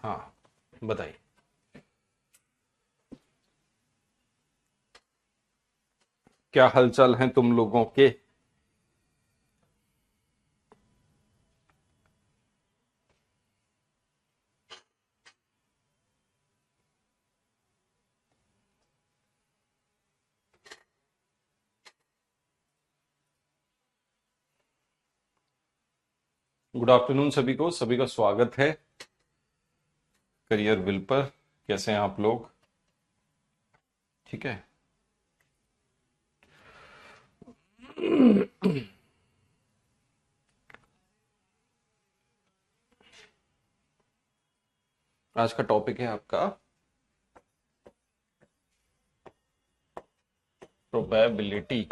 हाँ, बताइए। क्या हालचाल है तुम लोगों के? गुड आफ्टरनून सभी को, सभी का स्वागत है करियर विल पर। कैसे हैं आप लोग? ठीक है। आज का टॉपिक है आपका प्रोबेबिलिटी।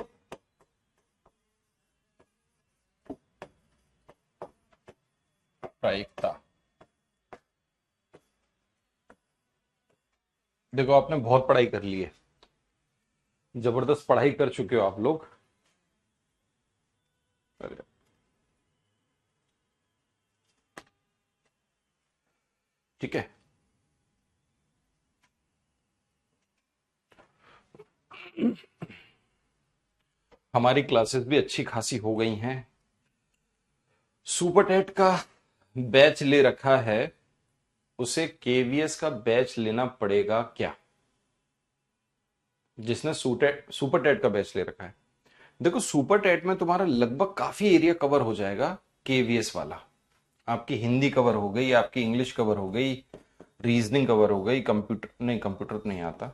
प्रायिकता। देखो, आपने बहुत पढ़ाई कर ली है, जबरदस्त पढ़ाई कर चुके हो आप लोग। अरे, ठीक है। हमारी क्लासेस भी अच्छी खासी हो गई हैं। सुपर टेट का बैच ले रखा है, उसे केवीएस का बैच लेना पड़ेगा क्या? जिसने सुपर टेट का बैच ले रखा है। देखो, सुपर टेट में तुम्हारा लगभग काफी एरिया कवर हो जाएगा। केवीएस वाला आपकी हिंदी कवर हो गई, आपकी इंग्लिश कवर हो गई, रीजनिंग कवर हो गई, कंप्यूटर नहीं, कंप्यूटर तो नहीं आता।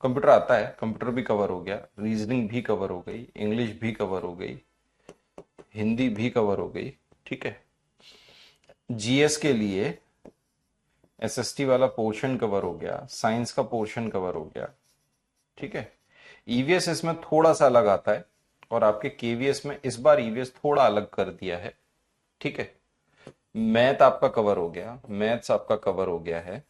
कंप्यूटर आता है, कंप्यूटर भी कवर हो गया, रीजनिंग भी कवर हो गई, इंग्लिश भी कवर हो गई, हिंदी भी कवर हो गई। ठीक है। जीएस के लिए एसएसटी वाला पोर्शन कवर हो गया, साइंस का पोर्शन कवर हो गया। ठीक है। ईवीएस इसमें थोड़ा सा अलग आता है, और आपके केवीएस में इस बार ईवीएस थोड़ा अलग कर दिया है। ठीक है। मैथ आपका कवर हो गया, मैथ्स आपका कवर हो गया है।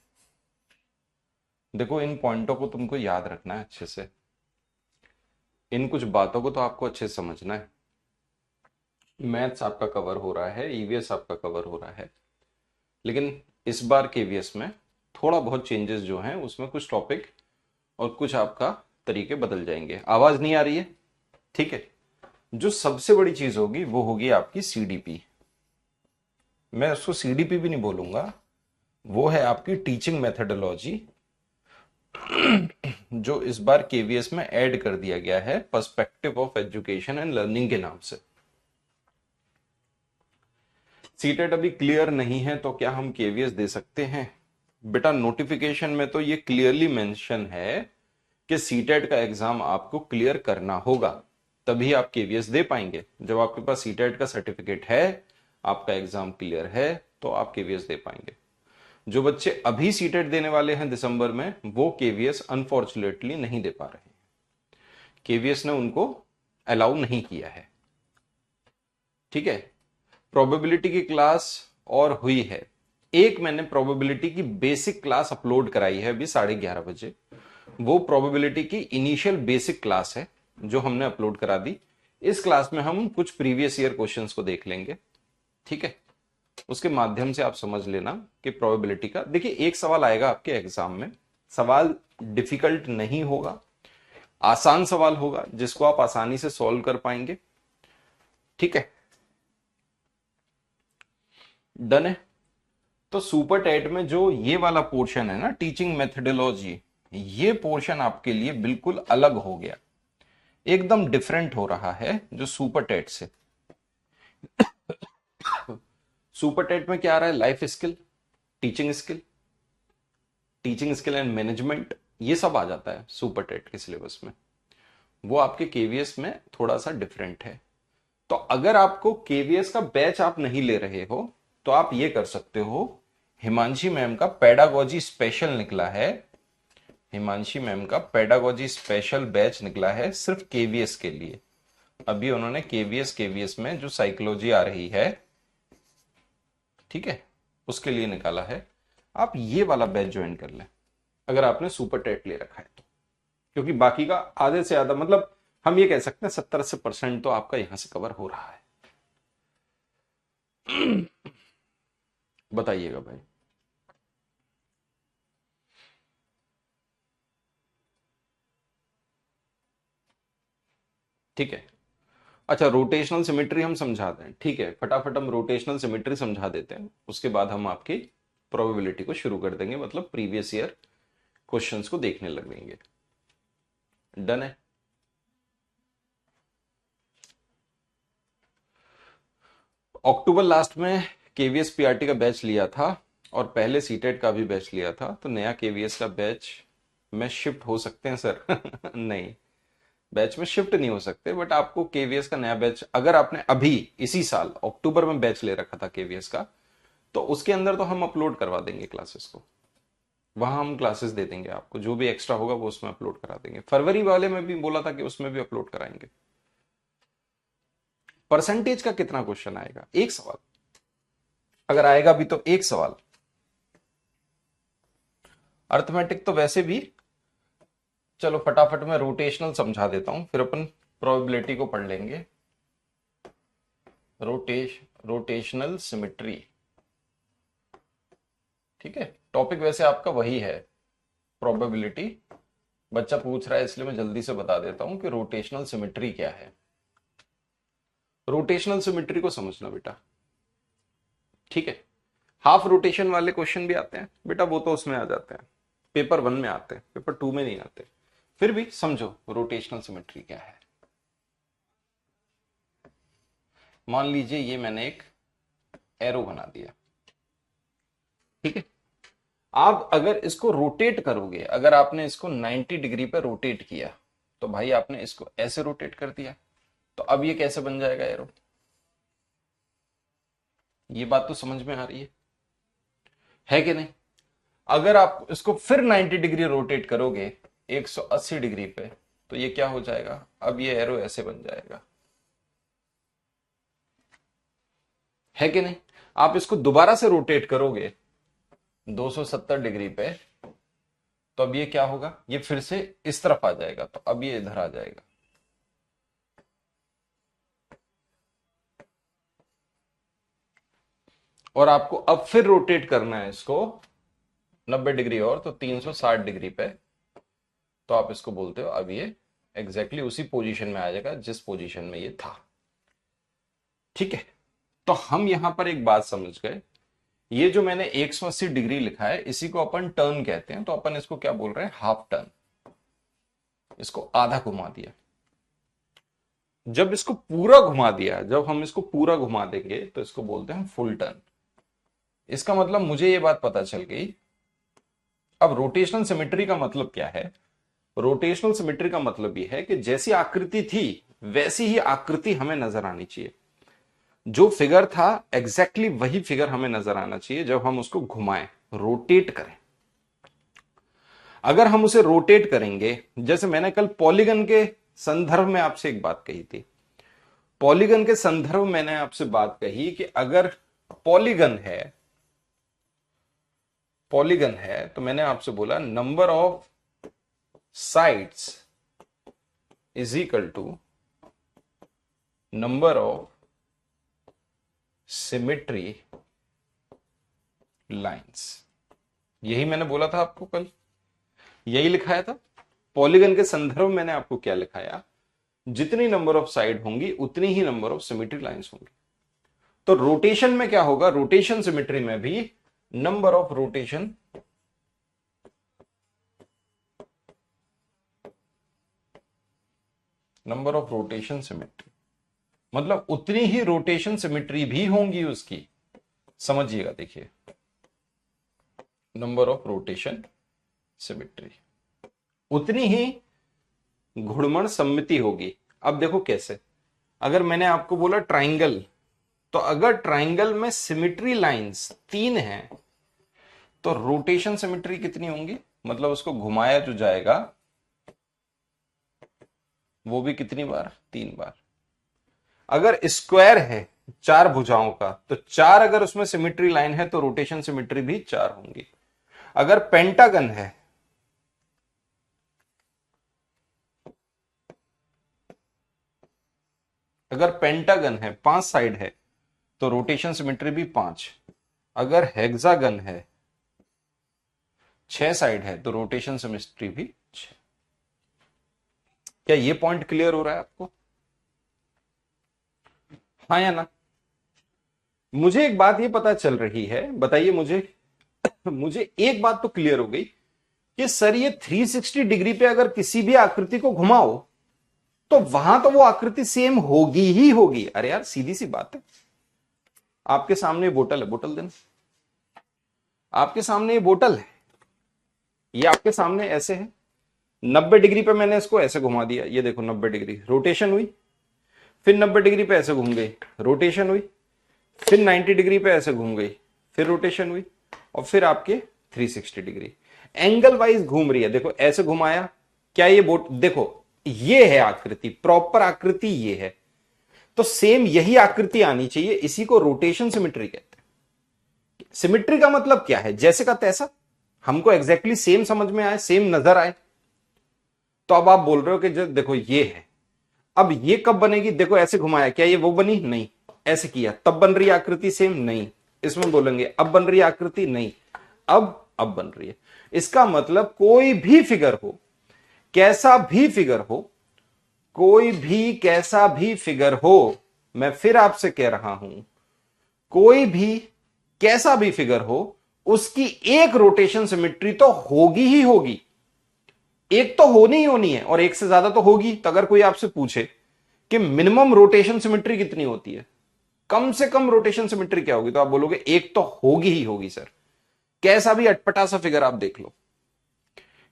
देखो, इन पॉइंटों को तुमको याद रखना है अच्छे से। इन कुछ बातों को तो आपको अच्छे से समझना है। मैथ्स आपका कवर हो रहा है, ईवीएस आपका कवर हो रहा है, लेकिन इस बार केवीएस में थोड़ा बहुत चेंजेस जो हैं उसमें कुछ टॉपिक और कुछ आपका तरीके बदल जाएंगे। आवाज नहीं आ रही है? ठीक है। जो सबसे बड़ी चीज होगी वो होगी आपकी सीडीपी। मैं उसको सीडीपी भी नहीं बोलूंगा, वो है आपकी टीचिंग मेथडोलॉजी, जो इस बार केवीएस में ऐड कर दिया गया है perspective of education and learning के नाम से। सीटेट अभी क्लियर नहीं है तो क्या हम केवीएस दे सकते हैं? बेटा, नोटिफिकेशन में तो ये क्लियरली मेंशन है कि सीटेट का एग्जाम आपको क्लियर करना होगा, तभी आप केवीएस दे पाएंगे। जब आपके पास सीटेट का सर्टिफिकेट है, आपका एग्जाम क्लियर है, तो आप केवीएस दे पाएंगे। जो बच्चे अभी सीटेट देने वाले हैं दिसंबर में, वो केवीएस अनफॉर्चुनेटली नहीं दे पा रहे। केवीएस ने उनको अलाउ नहीं किया है। ठीक है। प्रोबेबिलिटी की क्लास और हुई है। एक मैंने प्रोबेबिलिटी की बेसिक क्लास अपलोड कराई है अभी 11:30 बजे। वो प्रोबेबिलिटी की इनिशियल बेसिक क्लास है जो हमने अपलोड करा दी। इस क्लास में हम कुछ प्रीवियस ईयर क्वेश्चंस को देख लेंगे। ठीक है। उसके माध्यम से आप समझ लेना कि प्रोबेबिलिटी का, देखिए, एक सवाल आएगा आपके एग्जाम में। सवाल डिफिकल्ट नहीं होगा, आसान सवाल होगा जिसको आप आसानी से सॉल्व कर पाएंगे। ठीक है। डन है। तो सुपर टेट में जो ये वाला पोर्शन है ना, टीचिंग मेथडोलॉजी, ये पोर्शन आपके लिए बिल्कुल अलग हो गया, एकदम डिफरेंट हो रहा है जो सुपर टेट से। सुपर टेट में क्या आ रहा है? Life skill, teaching skill, teaching skill and management, ये सब आ जाता है सुपर टेट के सिलेबस में। वो आपके केवीएस में थोड़ा सा डिफरेंट है। तो अगर आपको केवीएस का बैच आप नहीं ले रहे हो, तो आप ये कर सकते हो। हिमांशी मैम का पेडागोजी स्पेशल निकला है, हिमांशी मैम का पेडागोजी स्पेशल बैच निकला है सिर्फ केवीएस के लिए। अभी उन्होंने केवीएस में जो साइकोलॉजी आ रही है, ठीक है, उसके लिए निकाला है। आप ये वाला बैच ज्वाइन कर लें अगर आपने सुपर टेट ले रखा है तो, क्योंकि बाकी का आधे से ज्यादा, मतलब हम ये कह सकते हैं 70-80% तो आपका यहां से कवर हो रहा है। बताइएगा भाई। ठीक है। अच्छा, रोटेशनल सिमेट्री हम समझा दें, ठीक है, फटाफट हम रोटेशनल सिमेट्री समझा देते हैं, उसके बाद हम आपकी प्रोबेबिलिटी को शुरू कर देंगे, मतलब प्रीवियस ईयर क्वेश्चंस को देखने लगेंगे। डन है। अक्टूबर लास्ट में केवीएस पीआरटी का बैच लिया था और पहले सीटेट का भी बैच लिया था, तो नया केवीएस का बैच में शिफ्ट हो सकते हैं सर? नहीं, बैच में शिफ्ट नहीं हो सकते, बट आपको केवीएस का नया बैच, अगर आपने अभी इसी साल अक्टूबर में बैच ले रखा था केवीएस का, तो उसके अंदर तो हम अपलोड करवा देंगे क्लासेस को, वहां हम क्लासेस दे देंगे आपको, जो भी एक्स्ट्रा होगा वो उसमें अपलोड करा देंगे। फरवरी वाले में भी बोला था कि उसमें भी अपलोड कराएंगे। परसेंटेज का कितना क्वेश्चन आएगा? एक सवाल, अगर आएगा भी तो एक सवाल। अर्थमेटिक तो वैसे भी, चलो फटाफट मैं रोटेशनल समझा देता हूं, फिर अपन प्रोबेबिलिटी को पढ़ लेंगे। रोटेशनल सिमेट्री, ठीक है, टॉपिक वैसे आपका वही है, प्रोबेबिलिटी। बच्चा पूछ रहा है इसलिए मैं जल्दी से बता देता हूं कि रोटेशनल सिमेट्री क्या है। रोटेशनल सिमेट्री को समझना बेटा, ठीक है। हाफ रोटेशन वाले क्वेश्चन भी आते हैं बेटा, वो तो उसमें आ जाते हैं, पेपर 1 में आते हैं, पेपर 2 में नहीं आते। फिर भी समझो रोटेशनल सिमेट्री क्या है। मान लीजिए ये मैंने एक एरो बना दिया, ठीक है। आप अगर इसको रोटेट करोगे, अगर आपने इसको 90 डिग्री पे रोटेट किया, तो भाई आपने इसको ऐसे रोटेट कर दिया, तो अब ये कैसे बन जाएगा एरो? ये बात तो समझ में आ रही है कि नहीं? अगर आप इसको फिर 90 डिग्री रोटेट करोगे 180 डिग्री पे, तो ये क्या हो जाएगा? अब ये एरो ऐसे बन जाएगा, है कि नहीं? आप इसको दोबारा से रोटेट करोगे 270 डिग्री पे, तो अब ये क्या होगा? ये फिर से इस तरफ आ जाएगा, तो अब ये इधर आ जाएगा। और आपको अब फिर रोटेट करना है इसको 90 डिग्री और, तो 360 डिग्री पे, तो आप इसको बोलते हो अब ये एग्जैक्टली उसी पोजीशन में आ जाएगा जिस पोजीशन में ये था, ठीक है। तो हम यहां पर एक बात समझ गए, ये जो मैंने 180 डिग्री लिखा है इसी को अपन टर्न कहते हैं, तो अपन इसको क्या बोल रहे हैं? Half turn. इसको आधा घुमा दिया। जब इसको पूरा घुमा दिया, जब हम इसको पूरा घुमा देंगे तो इसको बोलते हैं फुल टर्न। इसका मतलब मुझे ये बात पता चल गई। अब रोटेशनल सिमेट्री का मतलब क्या है? रोटेशनल सिमेट्री का मतलब ये है कि जैसी आकृति थी वैसी ही आकृति हमें नजर आनी चाहिए। जो फिगर था एग्जैक्टली वही फिगर हमें नजर आना चाहिए जब हम उसको घुमाएं, रोटेट करें। अगर हम उसे रोटेट करेंगे, जैसे मैंने कल पॉलीगन के संदर्भ में आपसे एक बात कही थी, पॉलीगन के संदर्भ में मैंने आपसे बात कही कि अगर पॉलीगन है, पॉलीगन है, तो मैंने आपसे बोला number of sides is equal to number of symmetry lines. यही मैंने बोला था आपको कल, यही लिखाया था। पॉलीगन के संदर्भ में मैंने आपको क्या लिखाया? जितनी नंबर ऑफ साइड होंगी उतनी ही नंबर ऑफ सिमेट्री लाइंस होंगी। तो रोटेशन में क्या होगा? रोटेशन सिमेट्री में भी नंबर ऑफ रोटेशन सिमेट्री, मतलब उतनी ही रोटेशन सिमेट्री भी होंगी उसकी। समझिएगा, देखिए, नंबर ऑफ रोटेशन सिमेट्री, उतनी ही घूर्णन सममिति होगी। अब देखो कैसे, अगर मैंने आपको बोला ट्राइंगल, तो अगर ट्राइंगल में सिमेट्री लाइंस 3 हैं, तो रोटेशन सिमेट्री कितनी होंगी? मतलब उसको घुमाया जो जाएगा वो भी कितनी बार? 3 बार। अगर स्क्वायर है 4 भुजाओं का, तो 4 अगर उसमें सिमेट्री लाइन है तो रोटेशन सिमेट्री भी 4 होंगी। अगर पेंटागन है, अगर पेंटागन है 5 साइड है, तो रोटेशन सिमेट्री भी 5। अगर हेक्सागन है 6 साइड है, तो रोटेशन सिमेट्री भी 6। क्या ये पॉइंट क्लियर हो रहा है आपको? हाँ या ना? मुझे एक बात ये पता चल रही है, बताइए मुझे, मुझे एक बात तो क्लियर हो गई कि सर ये 360 डिग्री पे अगर किसी भी आकृति को घुमाओ तो वहां तो वो आकृति सेम होगी ही होगी। अरे यार सीधी सी बात है। आपके सामने बोतल है, बोतल देना। आपके सामने ये बोतल है, ये आपके सामने ऐसे है, 90 डिग्री पे मैंने इसको ऐसे घुमा दिया, ये देखो 90 डिग्री रोटेशन हुई, फिर 90 डिग्री पे ऐसे घूम गई, रोटेशन हुई, फिर 90 डिग्री पे ऐसे घूम गई, फिर रोटेशन हुई, और फिर आपके 360 डिग्री एंगल वाइज घूम रही है। देखो ऐसे घुमाया, क्या ये बोट, देखो ये है आकृति, प्रॉपर आकृति ये है, तो सेम यही आकृति आनी चाहिए, इसी को रोटेशन सिमिट्री कहते हैं। सिमिट्री का मतलब क्या है? जैसे का तैसा, हमको एग्जैक्टली सेम समझ में आए, सेम नजर आए। तो अब आप बोल रहे हो कि जो देखो ये है, अब ये कब बनेगी? देखो ऐसे घुमाया, क्या ये वो बनी? नहीं। ऐसे किया तब बन रही आकृति सेम? नहीं। इसमें बोलेंगे अब बन रही आकृति? नहीं। अब बन रही है। इसका मतलब कोई भी फिगर हो, कैसा भी फिगर हो, कोई भी कैसा भी फिगर हो, मैं फिर आपसे कह रहा हूं, कोई भी कैसा भी फिगर हो, उसकी एक रोटेशन सिमिट्री तो होगी ही होगी। एक तो होनी ही होनी है, और एक से ज्यादा तो होगी। तो अगर कोई आपसे पूछे कि मिनिमम रोटेशन सिमिट्री कितनी होती है, कम से कम रोटेशन सिमिट्री क्या होगी, तो आप बोलोगे एक तो होगी ही होगी सर। कैसा भी अटपटा सा फिगर आप देख लो,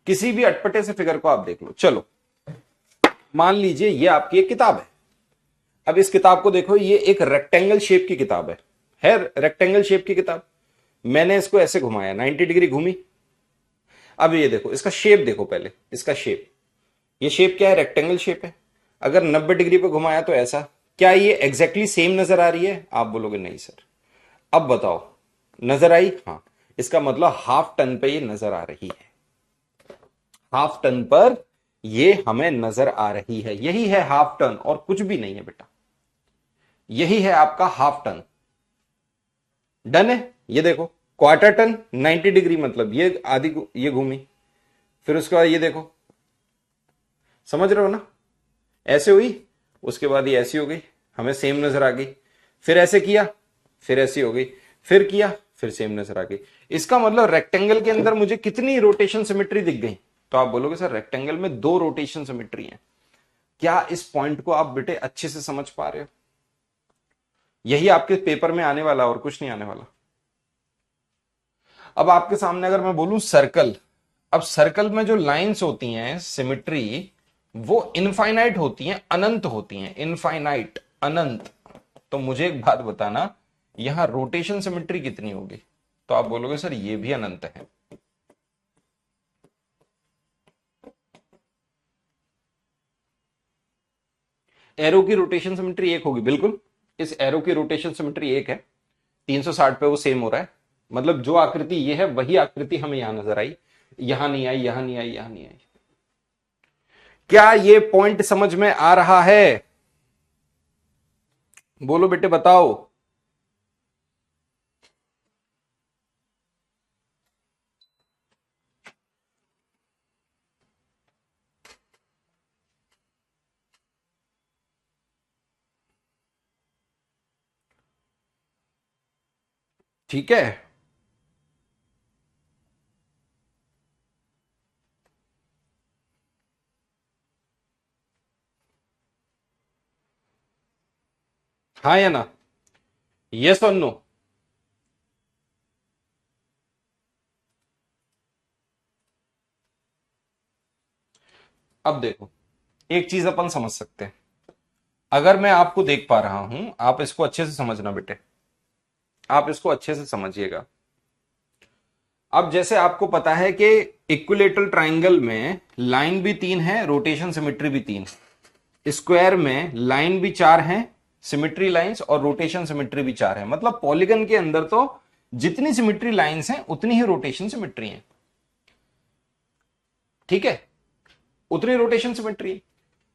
किसी भी अटपटे से फिगर को आप देख लो। चलो मान लीजिए ये आपकी एक किताब है। अब इस किताब को देखो, ये एक रेक्टेंगल शेप की किताब है रेक्टेंगल शेप की किताब। मैंने इसको ऐसे घुमाया, 90 डिग्री घूमी। अब ये देखो इसका शेप देखो, पहले इसका शेप, ये शेप क्या है? रेक्टेंगल शेप है। अगर 90 डिग्री पे घुमाया तो ऐसा, क्या ये एग्जैक्टली सेम नजर आ रही है? आप बोलोगे नहीं सर। अब बताओ, नजर आई? हाँ। इसका मतलब हाफ टन पे ये नजर आ रही है, हाफ टन पर ये हमें नजर आ रही है। यही है हाफ टन, और कुछ भी नहीं है बेटा, यही है आपका हाफ टन। डन है? ये देखो क्वार्टर टन, 90 डिग्री मतलब ये आधी, ये घूमी, फिर उसके बाद ये देखो, समझ रहे हो ना? ऐसे हुई, उसके बाद ये ऐसी हो गई, हमें सेम नजर आ गई। फिर ऐसे किया, फिर ऐसी हो गई, फिर किया, फिर सेम नजर आ गई। इसका मतलब रेक्टेंगल के अंदर मुझे कितनी रोटेशन सिमेट्री दिख गई? तो आप बोलोगे सर रेक्टेंगल में 2 रोटेशन सिमेट्री है। क्या इस पॉइंट को आप बेटे अच्छे से समझ पा रहे हो? यही आपके पेपर में आने वाला, और कुछ नहीं आने वाला। अब आपके सामने अगर मैं बोलूं सर्कल, अब सर्कल में जो लाइंस होती हैं सिमेट्री, वो इनफाइनाइट होती हैं, अनंत होती हैं, इनफाइनाइट, अनंत। तो मुझे एक बात बताना, यहां रोटेशन सिमेट्री कितनी होगी? तो आप बोलोगे सर ये भी अनंत है। एरो की रोटेशन सिमेट्री 1 होगी, बिल्कुल। इस एरो की रोटेशन सिमेट्री 1 है, 360 पे वो सेम हो रहा है। मतलब जो आकृति ये है वही आकृति हमें यहां नजर आई, यहां नहीं आई, यहां नहीं आई, यहां नहीं आई। क्या ये पॉइंट समझ में आ रहा है? बोलो बेटे बताओ। ठीक है, हाँ या ना? यस और नो? अब देखो, एक चीज अपन समझ सकते हैं। अगर मैं आपको देख पा रहा हूं, आप इसको अच्छे से समझना बेटे, आप इसको अच्छे से समझिएगा। अब जैसे आपको पता है कि इक्विलेटरल ट्राइंगल में लाइन भी 3 है, रोटेशन सिमेट्री भी 3 है। स्क्वायर में लाइन भी 4 है, सिमेट्री लाइंस, और रोटेशन सिमेट्री भी 4 है। मतलब पॉलीगन के अंदर तो जितनी सिमेट्री लाइंस हैं उतनी ही रोटेशन सिमेट्री है। ठीक है, उतनी रोटेशन सिमेट्री।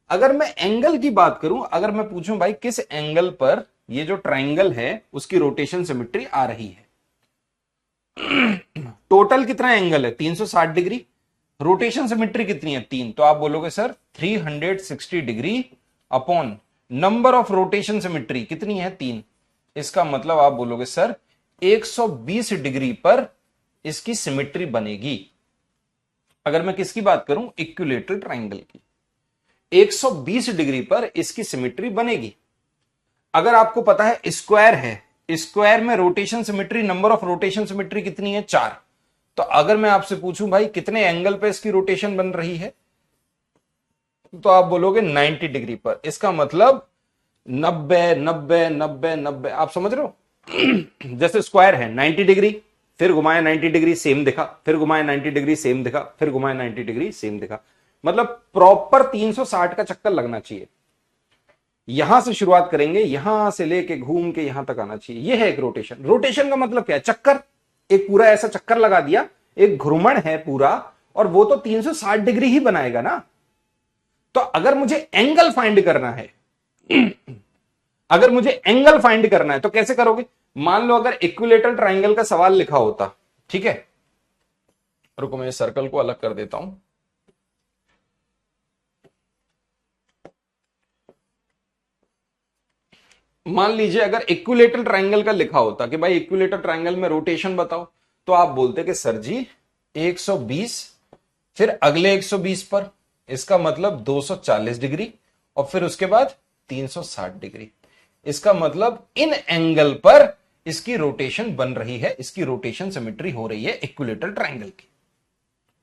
अगर मैं एंगल की बात करूं, अगर मैं पूछूं भाई किस एंगल पर ये जो ट्राइंगल है उसकी रोटेशन सिमेट्री आ रही है, टोटल कितना एंगल है? 360 डिग्री। रोटेशन सिमेट्री कितनी है? 3। तो आप बोलोगे sir 360 degree upon number of rotation symmetry कितनी है? 3। इसका मतलब आप बोलोगे सर 120 डिग्री पर इसकी सिमेट्री बनेगी। अगर मैं किसकी बात करूं? इक्विलेटरल ट्रायंगल की। 120 डिग्री पर इसकी सिमेट्री बनेगी। अगर आपको पता है स्क्वायर है, स्क्वायर में rotation symmetry, number of rotation symmetry कितनी है? 4। तो अगर मैं आपसे पूछूं भाई कितने एंगल पे इसकी रोटेशन बन रही है, तो आप बोलोगे 90 डिग्री पर। इसका मतलब 90 90 90 90। आप समझ रहे हो? जैसे स्क्वायर है 90 डिग्री, फिर घुमाया 90 डिग्री सेम दिखा, फिर घुमाया 90 डिग्री सेम दिखा, फिर घुमाया 90 डिग्री सेम दिखा। मतलब प्रॉपर 360 का चक्कर लगना चाहिए। यहां से शुरुआत करेंगे, यहां से लेके घूम के यहां तक आना चाहिए। यह है एक रोटेशन। रोटेशन का मतलब क्या है? चक्कर। एक पूरा ऐसा चक्कर लगा दिया, एक घुर्मण है पूरा, और वो तो 360 डिग्री ही बनाएगा ना। तो अगर मुझे एंगल फाइंड करना है, अगर मुझे एंगल फाइंड करना है तो कैसे करोगे? मान लो अगर इक्विलेटरल ट्रायंगल का सवाल लिखा होता, ठीक है, रुको मैं सर्कल को अलग कर देता हूं। मान लीजिए अगर इक्विलेटरल ट्रायंगल का लिखा होता कि भाई इक्विलेटरल ट्रायंगल में रोटेशन बताओ, तो आप बोलते कि सर जी 120, फिर अगले 120 पर, इसका मतलब 240 डिग्री, और फिर उसके बाद 360 डिग्री। इसका मतलब इन एंगल पर इसकी रोटेशन बन रही है, इसकी रोटेशन सिमेट्री हो रही है इक्विलेटरल ट्रायंगल की।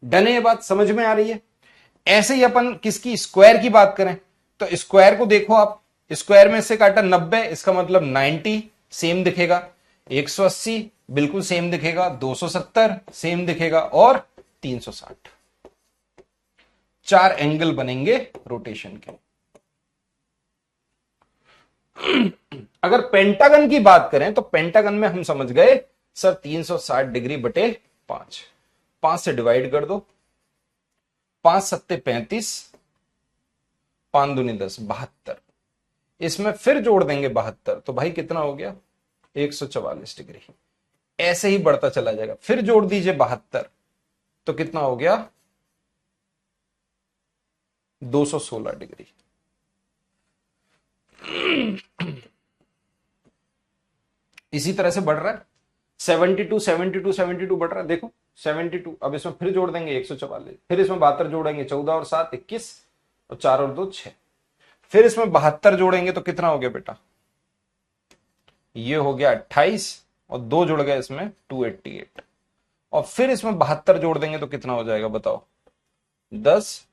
डन है? ये बात समझ में आ रही है? ऐसे ही अपन किसकी? स्क्वायर की बात करें तो स्क्वायर को देखो आप, स्क्वायर में से काटा 90, इसका मतलब 90 सेम दिखेगा, 180 बिल्कुल सेम दिखेगा, 270 सेम दिखेगा, और 360। 4 एंगल बनेंगे रोटेशन के। अगर पेंटागन की बात करें तो पेंटागन में हम समझ गए सर 360 डिग्री बटे 5। 5 से डिवाइड कर दो, 5 सत्ते 35, 5 दूनी 10, 72। इसमें फिर जोड़ देंगे 72, तो भाई कितना हो गया? 144 डिग्री। ऐसे ही बढ़ता चला जाएगा। फिर जोड़ दीजिए 72, तो कितना हो गया? 216 डिग्री। इसी तरह से बढ़ रहा है, 72 72 72 बढ़ रहा है। देखो 72, अब इसमें फिर जोड़ देंगे 144, फिर इसमें 72 जोड़ेंगे, 14 और 7 21, और 4 और 2 6, फिर इसमें 72 जोड़ेंगे तो कितना हो गया बेटा? ये हो गया 28, और 2 जुड़ गए इसमें 288, और फिर इसमें 72 जोड़ देंगे तो कितना हो जाएगा बताओ? 10,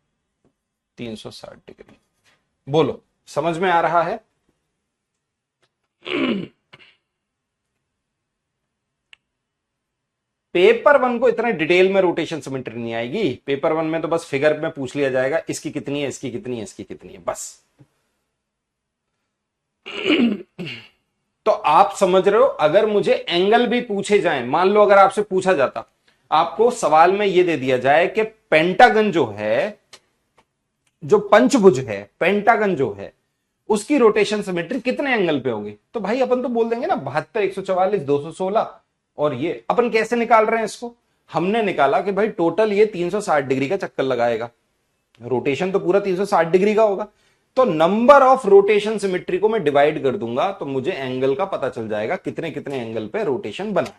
360 डिग्री। बोलो समझ में आ रहा है? पेपर 1 को इतने डिटेल में रोटेशन सिमेट्री नहीं आएगी। पेपर 1 में तो बस फिगर में पूछ लिया जाएगा इसकी कितनी है, इसकी कितनी है, इसकी कितनी है, बस। तो आप समझ रहे हो? अगर मुझे एंगल भी पूछे जाएं, मान लो अगर आपसे पूछा जाता, आपको सवाल में यह दे दिया जाए कि पेंटागन जो है, जो पंचभुज है, पेंटागन जो है, उसकी रोटेशन सिमेट्री कितने एंगल पे होगी, तो भाई अपन तो बोल देंगे ना 72, 144, 216। और ये अपन कैसे निकाल रहे हैं इसको? हमने निकाला कि भाई टोटल ये 360 डिग्री का चक्कर लगाएगा, रोटेशन तो पूरा 360 डिग्री का होगा। तो नंबर ऑफ रोटेशन सिमेट्री को मैं डिवाइड कर दूंगा तो मुझे एंगल का पता चल जाएगा कितने कितने एंगल पे रोटेशन बना।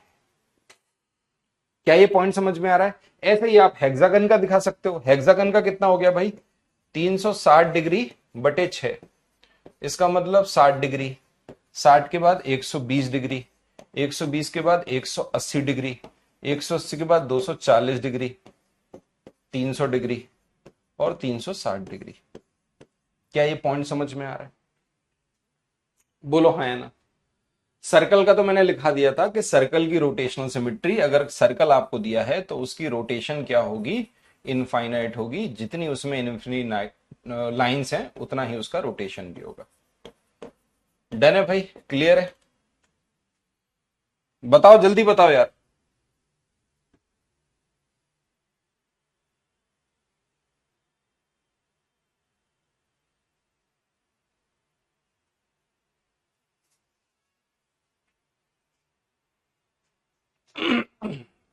क्या ये पॉइंट समझ में आ रहा है? ऐसे ही आप हेक्सागन का दिखा सकते हो। हेक्सागन का कितना हो गया भाई? 360 डिग्री बटे 6, इसका मतलब 60 डिग्री, 60 के बाद 120 डिग्री, 120 के बाद 180 डिग्री, 180 के बाद 240 डिग्री, 300 डिग्री, और 360 डिग्री। क्या ये पॉइंट समझ में आ रहा है? बोलो हाँ या ना। सर्कल का तो मैंने लिखा दिया था कि सर्कल की रोटेशनल सिमेट्री, अगर सर्कल आपको दिया है तो उसकी रोटेशन क्या होगी? इनफाइनाइट होगी। जितनी उसमें इनफिनिट लाइंस हैं उतना ही उसका रोटेशन भी होगा। डन है भाई? क्लियर है? बताओ जल्दी बताओ यार।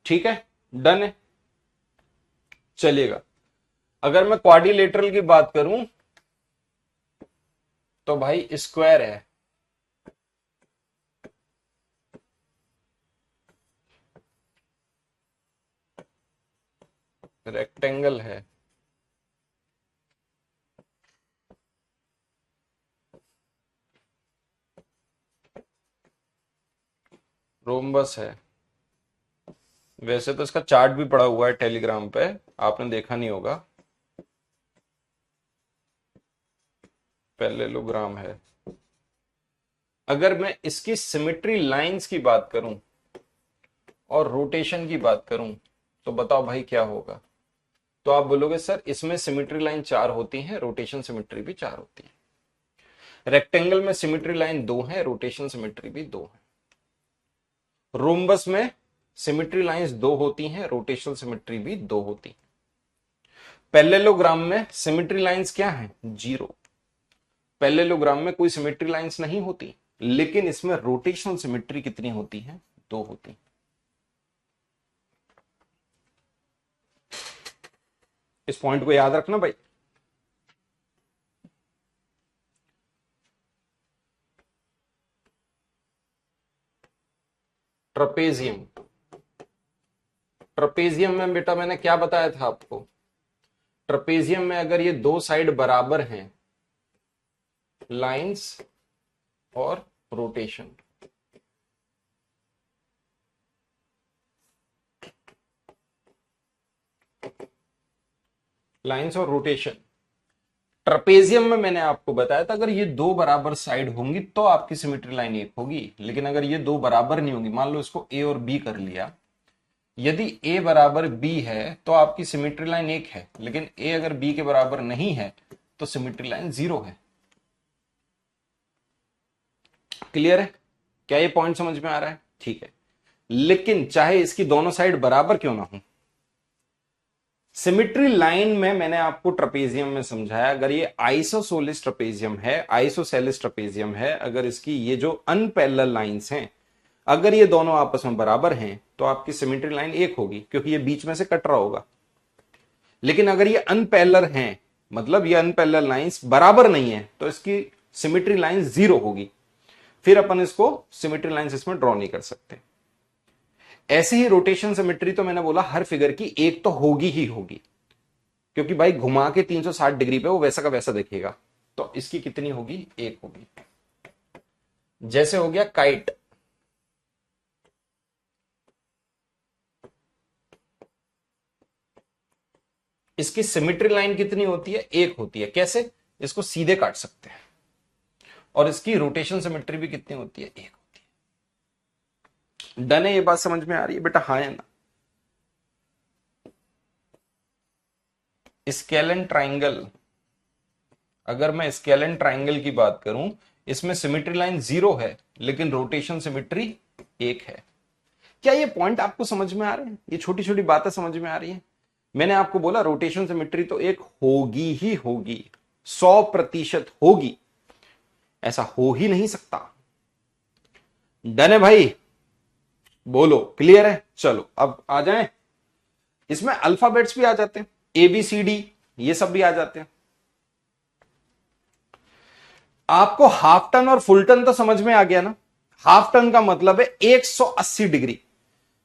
ठीक है, डन है। चलिएगा, अगर मैं क्वाड्रिलेटरल की बात करूं तो भाई स्क्वायर है, रेक्टेंगल है, रोम्बस है। वैसे तो इसका चार्ट भी पड़ा हुआ है टेलीग्राम पे, आपने देखा नहीं होगा। पैरेललोग्राम है। अगर मैं इसकी सिमेट्री लाइंस की बात करूं और रोटेशन की बात करूं तो बताओ भाई क्या होगा। तो आप बोलोगे सर इसमें सिमेट्री लाइन 4 होती हैं, रोटेशन सिमेट्री भी 4 होती है। रेक्टेंगल में सिमेट्री लाइन 2 है, रोटेशन सिमेट्री भी 2 है। रोम्बस में सिमेट्री लाइंस 2 होती हैं, रोटेशनल सिमेट्री भी 2 होती है। पैरेललोग्राम में सिमेट्री लाइंस क्या है? 0। पैरेललोग्राम में कोई सिमेट्री लाइंस नहीं होती, लेकिन इसमें रोटेशनल सिमेट्री कितनी होती है? 2 होती है। इस पॉइंट को याद रखना भाई। ट्रपेजियम, ट्रपेजियम में बेटा मैंने क्या बताया था आपको? ट्रपेजियम में अगर ये दो साइड बराबर हैं, लाइंस और रोटेशन, लाइंस और रोटेशन, ट्रपेजियम में मैंने आपको बताया था अगर ये दो बराबर साइड होंगी तो आपकी सिमेट्री लाइन एक होगी। लेकिन अगर ये दो बराबर नहीं होंगी, मान लो इसको ए और बी कर लिया, यदि ए बराबर बी है तो आपकी सिमेट्री लाइन एक है, लेकिन ए अगर बी के बराबर नहीं है तो सिमेट्री लाइन 0 है। क्लियर है? क्या ये पॉइंट समझ में आ रहा है? ठीक है। लेकिन चाहे इसकी दोनों साइड बराबर क्यों ना हो, सिमेट्री लाइन में मैंने आपको ट्रपेजियम में समझाया, अगर ये आइसोसेलेस ट्रपेजियम है, आइसोसेलेस ट्रपेजियम है, अगर इसकी ये जो अनपैरेलल लाइंस हैं, अगर ये दोनों आपस में बराबर हैं तो आपकी सिमेट्री लाइन एक होगी, क्योंकि ये बीच में से कट रहा होगा। लेकिन अगर ये अनपैरेलल हैं, मतलब ये अनपैरेलल लाइंस बराबर नहीं है, तो इसकी सिमेट्री लाइन 0 होगी। फिर अपन इसको सिमेट्री लाइंस इसमें ड्रॉ नहीं कर सकते। ऐसे ही रोटेशन सिमेट्री तो मैंने बोला हर फिगर की एक तो होगी ही होगी, क्योंकि भाई घुमा के 360 डिग्री पे वो वैसा का वैसा दिखेगा। तो इसकी कितनी होगी? एक होगी। जैसे हो गया काइट, इसकी सिमेट्री लाइन कितनी होती है? एक होती है। कैसे? इसको सीधे काट सकते हैं। और इसकी रोटेशन सिमेट्री भी कितनी होती है? एक होती है। डन है? ये बात समझ में आ रही है बेटा? हाँ या ना? स्केलन ट्राइंगल, अगर मैं स्केलन ट्राइंगल की बात करूं, इसमें सिमेट्री लाइन 0 है, लेकिन रोटेशन सिमेट्री 1 है। क्या ये पॉइंट आपको समझ में आ रहे हैं? ये छोटी छोटी बातें समझ में आ रही हैं? मैंने आपको बोला रोटेशन सिमेट्री तो एक होगी ही होगी, 100% होगी, ऐसा हो ही नहीं सकता। डन है भाई? बोलो क्लियर है? चलो अब आ जाएं। इसमें अल्फाबेट्स भी आ जाते हैं, ए बी सी डी, ये सब भी आ जाते हैं। आपको हाफ टर्न और फुल टर्न तो समझ में आ गया ना? हाफ टर्न का मतलब है 180 डिग्री।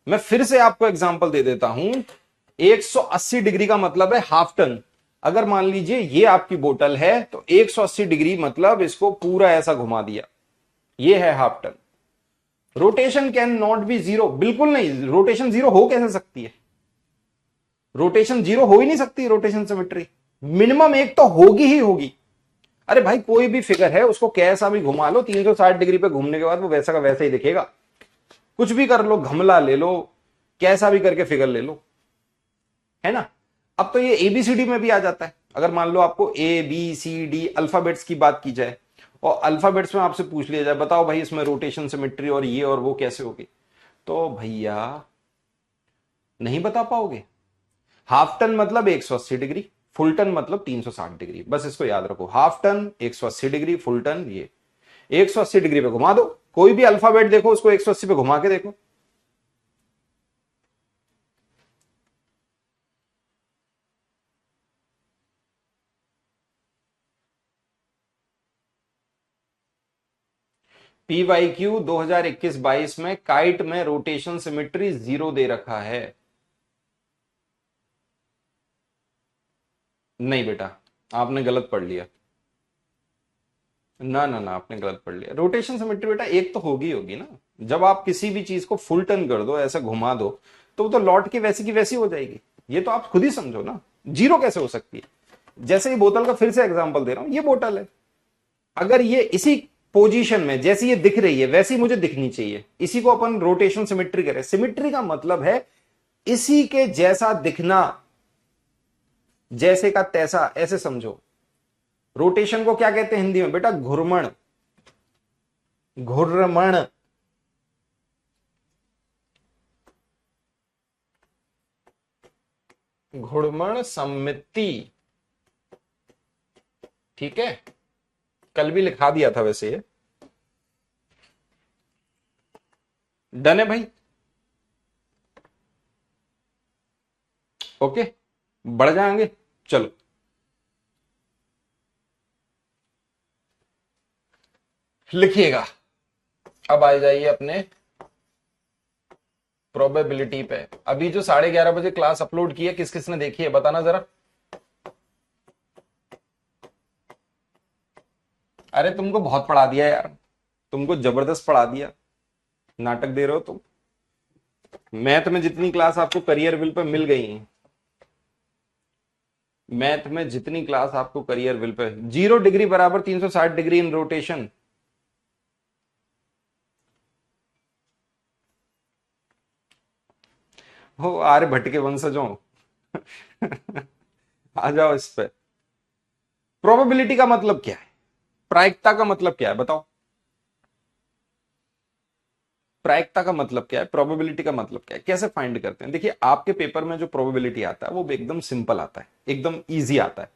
मैं फिर से आपको एग्जांपल दे देता हूं। 180 डिग्री का मतलब है हाफ टर्न। अगर मान लीजिए ये आपकी बोतल है तो 180 डिग्री मतलब इसको पूरा ऐसा घुमा दिया, ये है half turn. Rotation can not be 0, बिल्कुल नहीं। रोटेशन 0 हो कैसे सकती है? रोटेशन 0 हो ही नहीं सकती। रोटेशन सिमेट्री मिनिमम एक तो होगी ही होगी। अरे भाई कोई भी फिगर है उसको कैसा भी घुमा लो, 360 डिग्री पे घूमने के बाद वो वैसा का वैसा ही दिखेगा। कुछ भी कर लो, घमला ले लो, कैसा भी करके फिगर ले लो, है ना? अब तो ये एबीसीडी में भी आ जाता है। अगर मान लो आपको A B C D alphabets की बात की जाए और अल्फाबेट्स में आपसे पूछ लिया जाए बताओ भाई इसमें रोटेशन सिमेट्री और ये और वो कैसे होगी, तो भैया नहीं बता पाओगे। हाफ टर्न मतलब 180 डिग्री, फुल टर्न मतलब 360 डिग्री। बस इसको याद रखो, half turn 180 degree, full turn ये 180 डिग्री पे घुमा दो। कोई भी अल्फाबेट देखो उसको 180 पे घुमा के देखो। PYQ 2021-22 में काइट में रोटेशन सिमेट्री 0 दे रखा है। नहीं बेटा, आपने गलत पढ़ लिया। ना ना ना, आपने गलत पढ़ लिया। रोटेशन सिमेट्री बेटा एक तो होगी होगी ना। जब आप किसी भी चीज को फुल टर्न कर दो, ऐसा घुमा दो, तो वो तो लौट के वैसी की वैसी हो जाएगी। ये तो आप खुद ही समझो ना, जीरो कैसे हो सकती है। जैसे ये बोतल का फिर से एग्जांपल दे रहा हूं, ये बोतल है, अगर ये इसी पोजीशन में जैसी ये दिख रही है वैसी मुझे दिखनी चाहिए, इसी को अपन रोटेशन सिमेट्री करें। सिमेट्री का मतलब है इसी के जैसा दिखना, जैसे का तैसा, ऐसे समझो। रोटेशन को क्या कहते हैं हिंदी में बेटा? घुर्मण। घुर्रमण। घुर्मण सममिति। ठीक है, कल भी लिखा दिया था वैसे ये। डन है भाई? ओके, बढ़ जाएंगे। चलो लिखिएगा। अब आ जाइए अपने प्रोबेबिलिटी पे। अभी जो 11:30 बजे क्लास अपलोड की है, किस किसने देखी है बताना जरा। अरे तुमको बहुत पढ़ा दिया यार, तुमको जबरदस्त पढ़ा दिया। नाटक दे रहे हो तुम। मैथ में जितनी क्लास आपको करियर विल पे मिल गई है, मैथ में जितनी क्लास आपको करियर विल पे, 0 डिग्री बराबर 360 डिग्री इन रोटेशन। हो आर्यभट्ट के वंशजों आ जाओ इस पे। प्रोबेबिलिटी का मतलब क्या है? प्रायिकता का मतलब क्या है बताओ? प्रायिकता का मतलब क्या है? प्रोबेबिलिटी का मतलब क्या है? कैसे फाइंड करते हैं? देखिए, आपके पेपर में जो प्रोबेबिलिटी आता है वो एकदम सिंपल आता है, एकदम इजी आता है।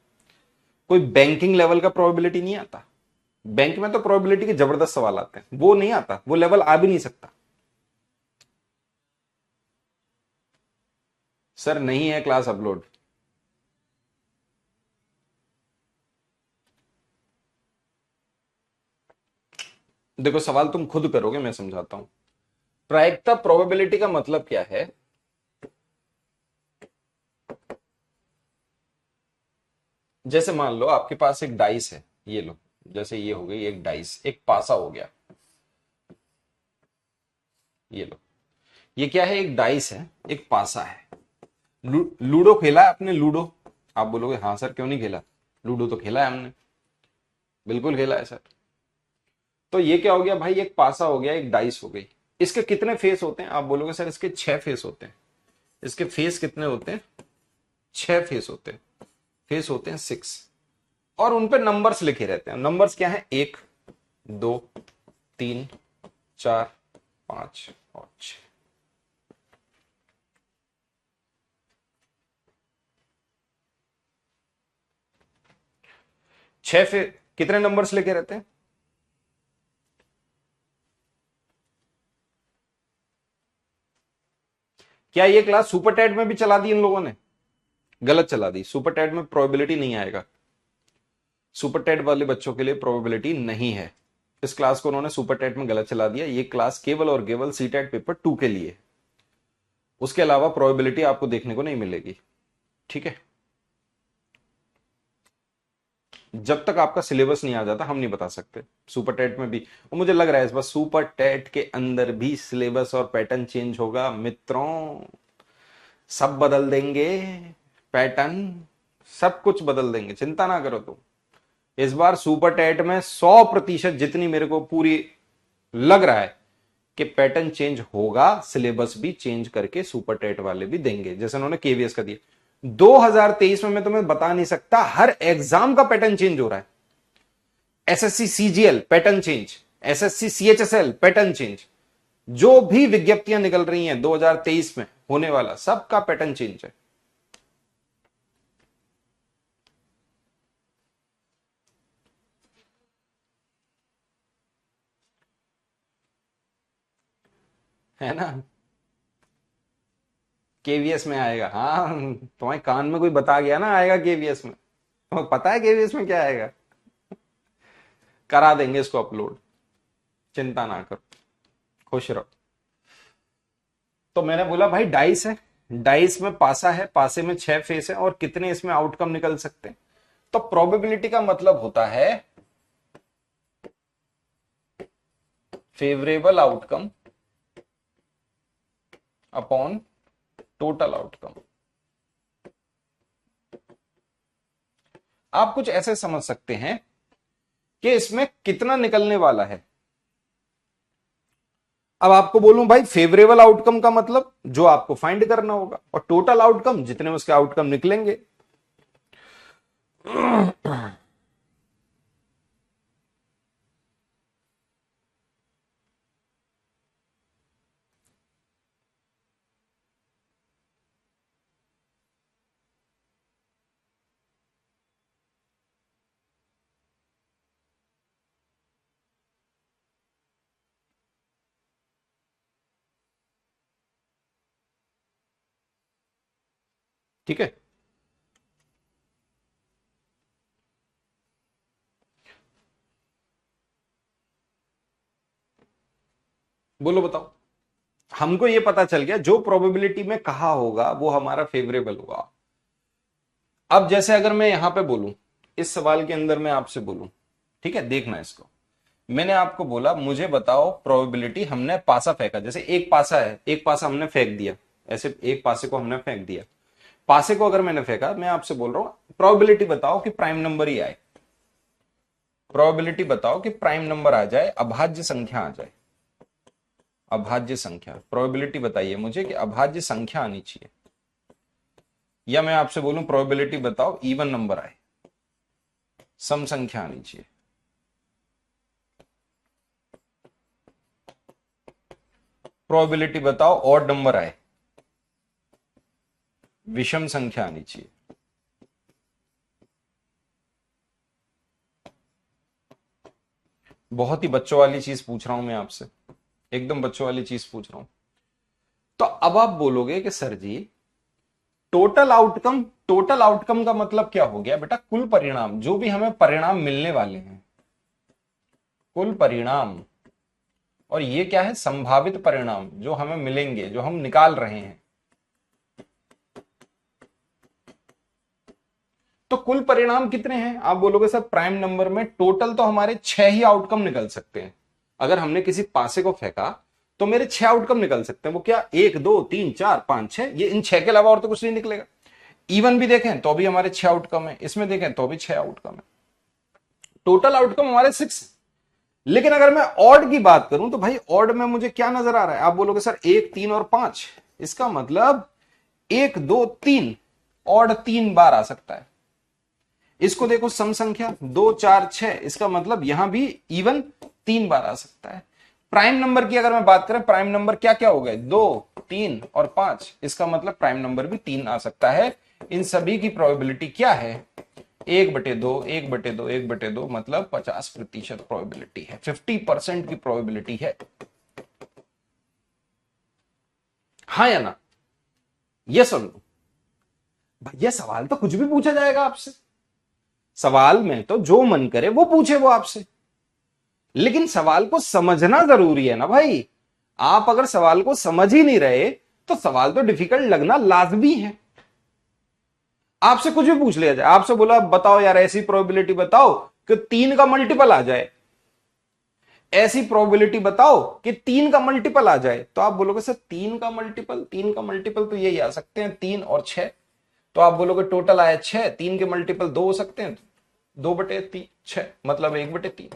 कोई बैंकिंग लेवल का प्रोबेबिलिटी नहीं आता। बैंक में तो प्रोबेबिलिटी के जबरदस्त सवाल आते हैं, वो नहीं आता, वो लेवल आ भी नहीं सकता। सर नहीं है क्लास अपलोड। देखो, सवाल तुम खुद करोगे, मैं समझाता हूं। प्रायिकता प्रोबेबिलिटी का मतलब क्या है? जैसे मान लो आपके पास एक डाइस है, ये लो, जैसे ये हो गई एक डाइस, एक पासा हो गया। ये लो, ये क्या है? एक डाइस है, एक पासा है। लूडो खेला है आपने? लूडो? आप बोलोगे हाँ सर, क्यों नहीं खेला? लूडो तो खेला है हमने, बिल्कुल खेला है सर। तो ये क्या हो गया भाई? एक पासा हो गया, एक डाइस हो गई। इसके कितने फेस होते हैं? आप बोलोगे सर इसके 6 फेस होते हैं। इसके फेस कितने होते हैं? 6 फेस होते हैं। फेस होते हैं 6, और उन पे नंबर्स लिखे रहते हैं। नंबर्स क्या है? 1, 2, 3, 4, 5 और 6। 6 फेस, कितने नंबर्स लिखे रहते हैं? क्या ये क्लास सुपर टैट में भी चला दी इन लोगों ने? गलत चला दी। सुपर टैट में प्रोबेबिलिटी नहीं आएगा। सुपर टेट वाले बच्चों के लिए प्रोबेबिलिटी नहीं है। इस क्लास को उन्होंने सुपर टेट में गलत चला दिया। ये क्लास केवल और केवल सी टेट पेपर 2 के लिए, उसके अलावा प्रोबेबिलिटी आपको देखने को नहीं मिलेगी। ठीक है, जब तक आपका सिलेबस नहीं आ जाता हम नहीं बता सकते। सुपर टेट में भी, और मुझे लग रहा है इस बार सुपर टेट के अंदर भी सिलेबस और पैटर्न चेंज होगा मित्रों। सब बदल देंगे, पैटर्न सब कुछ बदल देंगे, चिंता ना करो तुम। इस बार सुपर टेट में 100% जितनी मेरे को पूरी लग रहा है कि पैटर्न चेंज होगा, सिलेबस भी चेंज करके सुपर टेट वाले भी देंगे, जैसे उन्होंने केवीएस का दिया। 2023 में मैं तुम्हें बता नहीं सकता, हर एग्जाम का पैटर्न चेंज हो रहा है। SSC CGL pattern change, SSC CHSL pattern change, जो भी विज्ञप्तियां निकल रही हैं 2023 में होने वाला, सबका पैटर्न चेंज है ना? केवीएस में आएगा, हाँ। तुम्हारे कान में कोई बता गया ना आएगा केवीएस में, तुम्हें पता है केवीएस में क्या आएगा? करा देंगे इसको अपलोड। चिंता ना करो, खुश रहो। तो मैंने बोला भाई डाइस है, डाइस में पासा है, पासे में 6 फेस है और कितने इसमें आउटकम निकल सकते हैं। तो प्रोबेबिलिटी का मतलब होता है favourable outcome upon total outcome. आप कुछ ऐसे समझ सकते हैं कि इसमें कितना निकलने वाला है। अब आपको बोलूं भाई फेवरेबल आउटकम का मतलब जो आपको फाइंड करना होगा, और टोटल आउटकम जितने उसके आउटकम निकलेंगे। ठीक है, बोलो बताओ। हमको ये पता चल गया जो प्रोबेबिलिटी में कहा होगा वो हमारा फेवरेबल होगा। अब जैसे अगर मैं यहां पे बोलूं, इस सवाल के अंदर मैं आपसे बोलूं, ठीक है, देखना इसको। मैंने आपको बोला मुझे बताओ प्रोबेबिलिटी, हमने पासा फेंका, जैसे एक पासा है, एक पासा हमने फेंक दिया, ऐसे एक पासे को हमने फेंक दिया। पासे को अगर मैंने फेंका, मैं आपसे बोल रहा हूं प्रोबेबिलिटी बताओ कि प्राइम नंबर ही आए, प्रोबेबिलिटी बताओ कि प्राइम नंबर आ जाए, अभाज्य संख्या आ जाए, अभाज्य संख्या। प्रोबेबिलिटी बताइए मुझे कि अभाज्य संख्या आनी चाहिए। या मैं आपसे बोलूं प्रोबेबिलिटी बताओ इवन नंबर आए, सम संख्या आनी चाहिए। प्रोबेबिलिटी बताओ ऑड नंबर आए, विषम संख्या आनी चाहिए। बहुत ही बच्चों वाली चीज पूछ रहा हूं मैं आपसे, एकदम बच्चों वाली चीज पूछ रहा हूं। तो अब आप बोलोगे कि सर जी टोटल आउटकम, टोटल आउटकम का मतलब क्या हो गया बेटा? कुल परिणाम, जो भी हमें परिणाम मिलने वाले हैं, कुल परिणाम। और ये क्या है? संभावित परिणाम जो हमें मिलेंगे, जो हम निकाल रहे हैं। तो कुल परिणाम कितने हैं? आप बोलोगे सर प्राइम नंबर में टोटल तो हमारे 6 ही आउटकम निकल सकते हैं। अगर हमने किसी पासे को फेंका तो मेरे 6 आउटकम निकल सकते हैं। वो क्या? 1 2 3 4 5 6, ये इन 6 के अलावा और तो कुछ नहीं निकलेगा। इवन भी देखें तो भी हमारे 6 आउटकम है, इसमें देखें तो भी 6 आउटकम है। टोटल आउटकम हमारे 6। लेकिन अगर मैं ऑड की बात करूं तो भाई ऑड में मुझे क्या नजर आ रहा है? आप बोलोगे सर 1 3 और 5, इसका मतलब 1 2 3, ऑड 3 बार आ सकता है। इसको देखो सम संख्या 2 4 6, इसका मतलब यहां भी इवन 3 बार आ सकता है। प्राइम नंबर की अगर मैं बात करें, प्राइम नंबर क्या क्या हो गए? 2 3 और 5, इसका मतलब प्राइम नंबर भी 3 आ सकता है। इन सभी की प्रोबेबिलिटी क्या है? 1/2 1/2 1/2, मतलब 50% प्रोबेबिलिटी है, 50% की प्रोबेबिलिटी है। हाँ या ना? ये सुन लो भैया, सवाल तो कुछ भी पूछा जाएगा आपसे। सवाल में तो जो मन करे वो पूछे वो आपसे, लेकिन सवाल को समझना जरूरी है ना भाई। आप अगर सवाल को समझ ही नहीं रहे तो सवाल तो डिफिकल्ट लगना लाजमी है। आपसे कुछ भी पूछ लिया जाए, आपसे बोला बताओ यार ऐसी प्रोबेबिलिटी बताओ कि 3 का मल्टीपल आ जाए, ऐसी प्रोबेबिलिटी बताओ कि 3 का मल्टीपल आ जाए, तो आप बोलोगे सर 3 का मल्टीपल, 3 का मल्टीपल तो यही आ सकते हैं 3 और 6। तो आप बोलोगे टोटल आया 6, 3 के मल्टीपल 2 हो सकते हैं, 2/6, मतलब 1/3।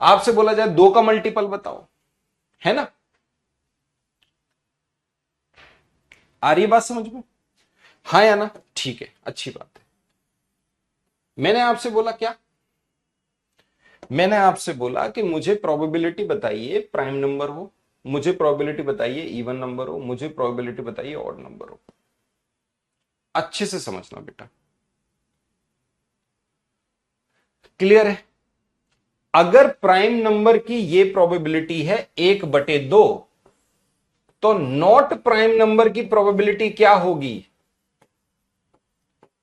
आपसे बोला जाए 2 का मल्टीपल बताओ, है ना? आ रही है बात समझ में? हाँ या ना? ठीक है, अच्छी बात है। मैंने आपसे बोला क्या? मैंने आपसे बोला कि मुझे प्रोबेबिलिटी बताइए प्राइम नंबर हो, मुझे प्रोबेबिलिटी बताइए इवन नंबर हो, मुझे प्रोबेबिलिटी बताइए ऑड नंबर हो। अच्छे से समझना बेटा, क्लियर है? अगर प्राइम नंबर की ये प्रोबेबिलिटी है 1/2, तो नॉट प्राइम नंबर की प्रोबेबिलिटी क्या होगी?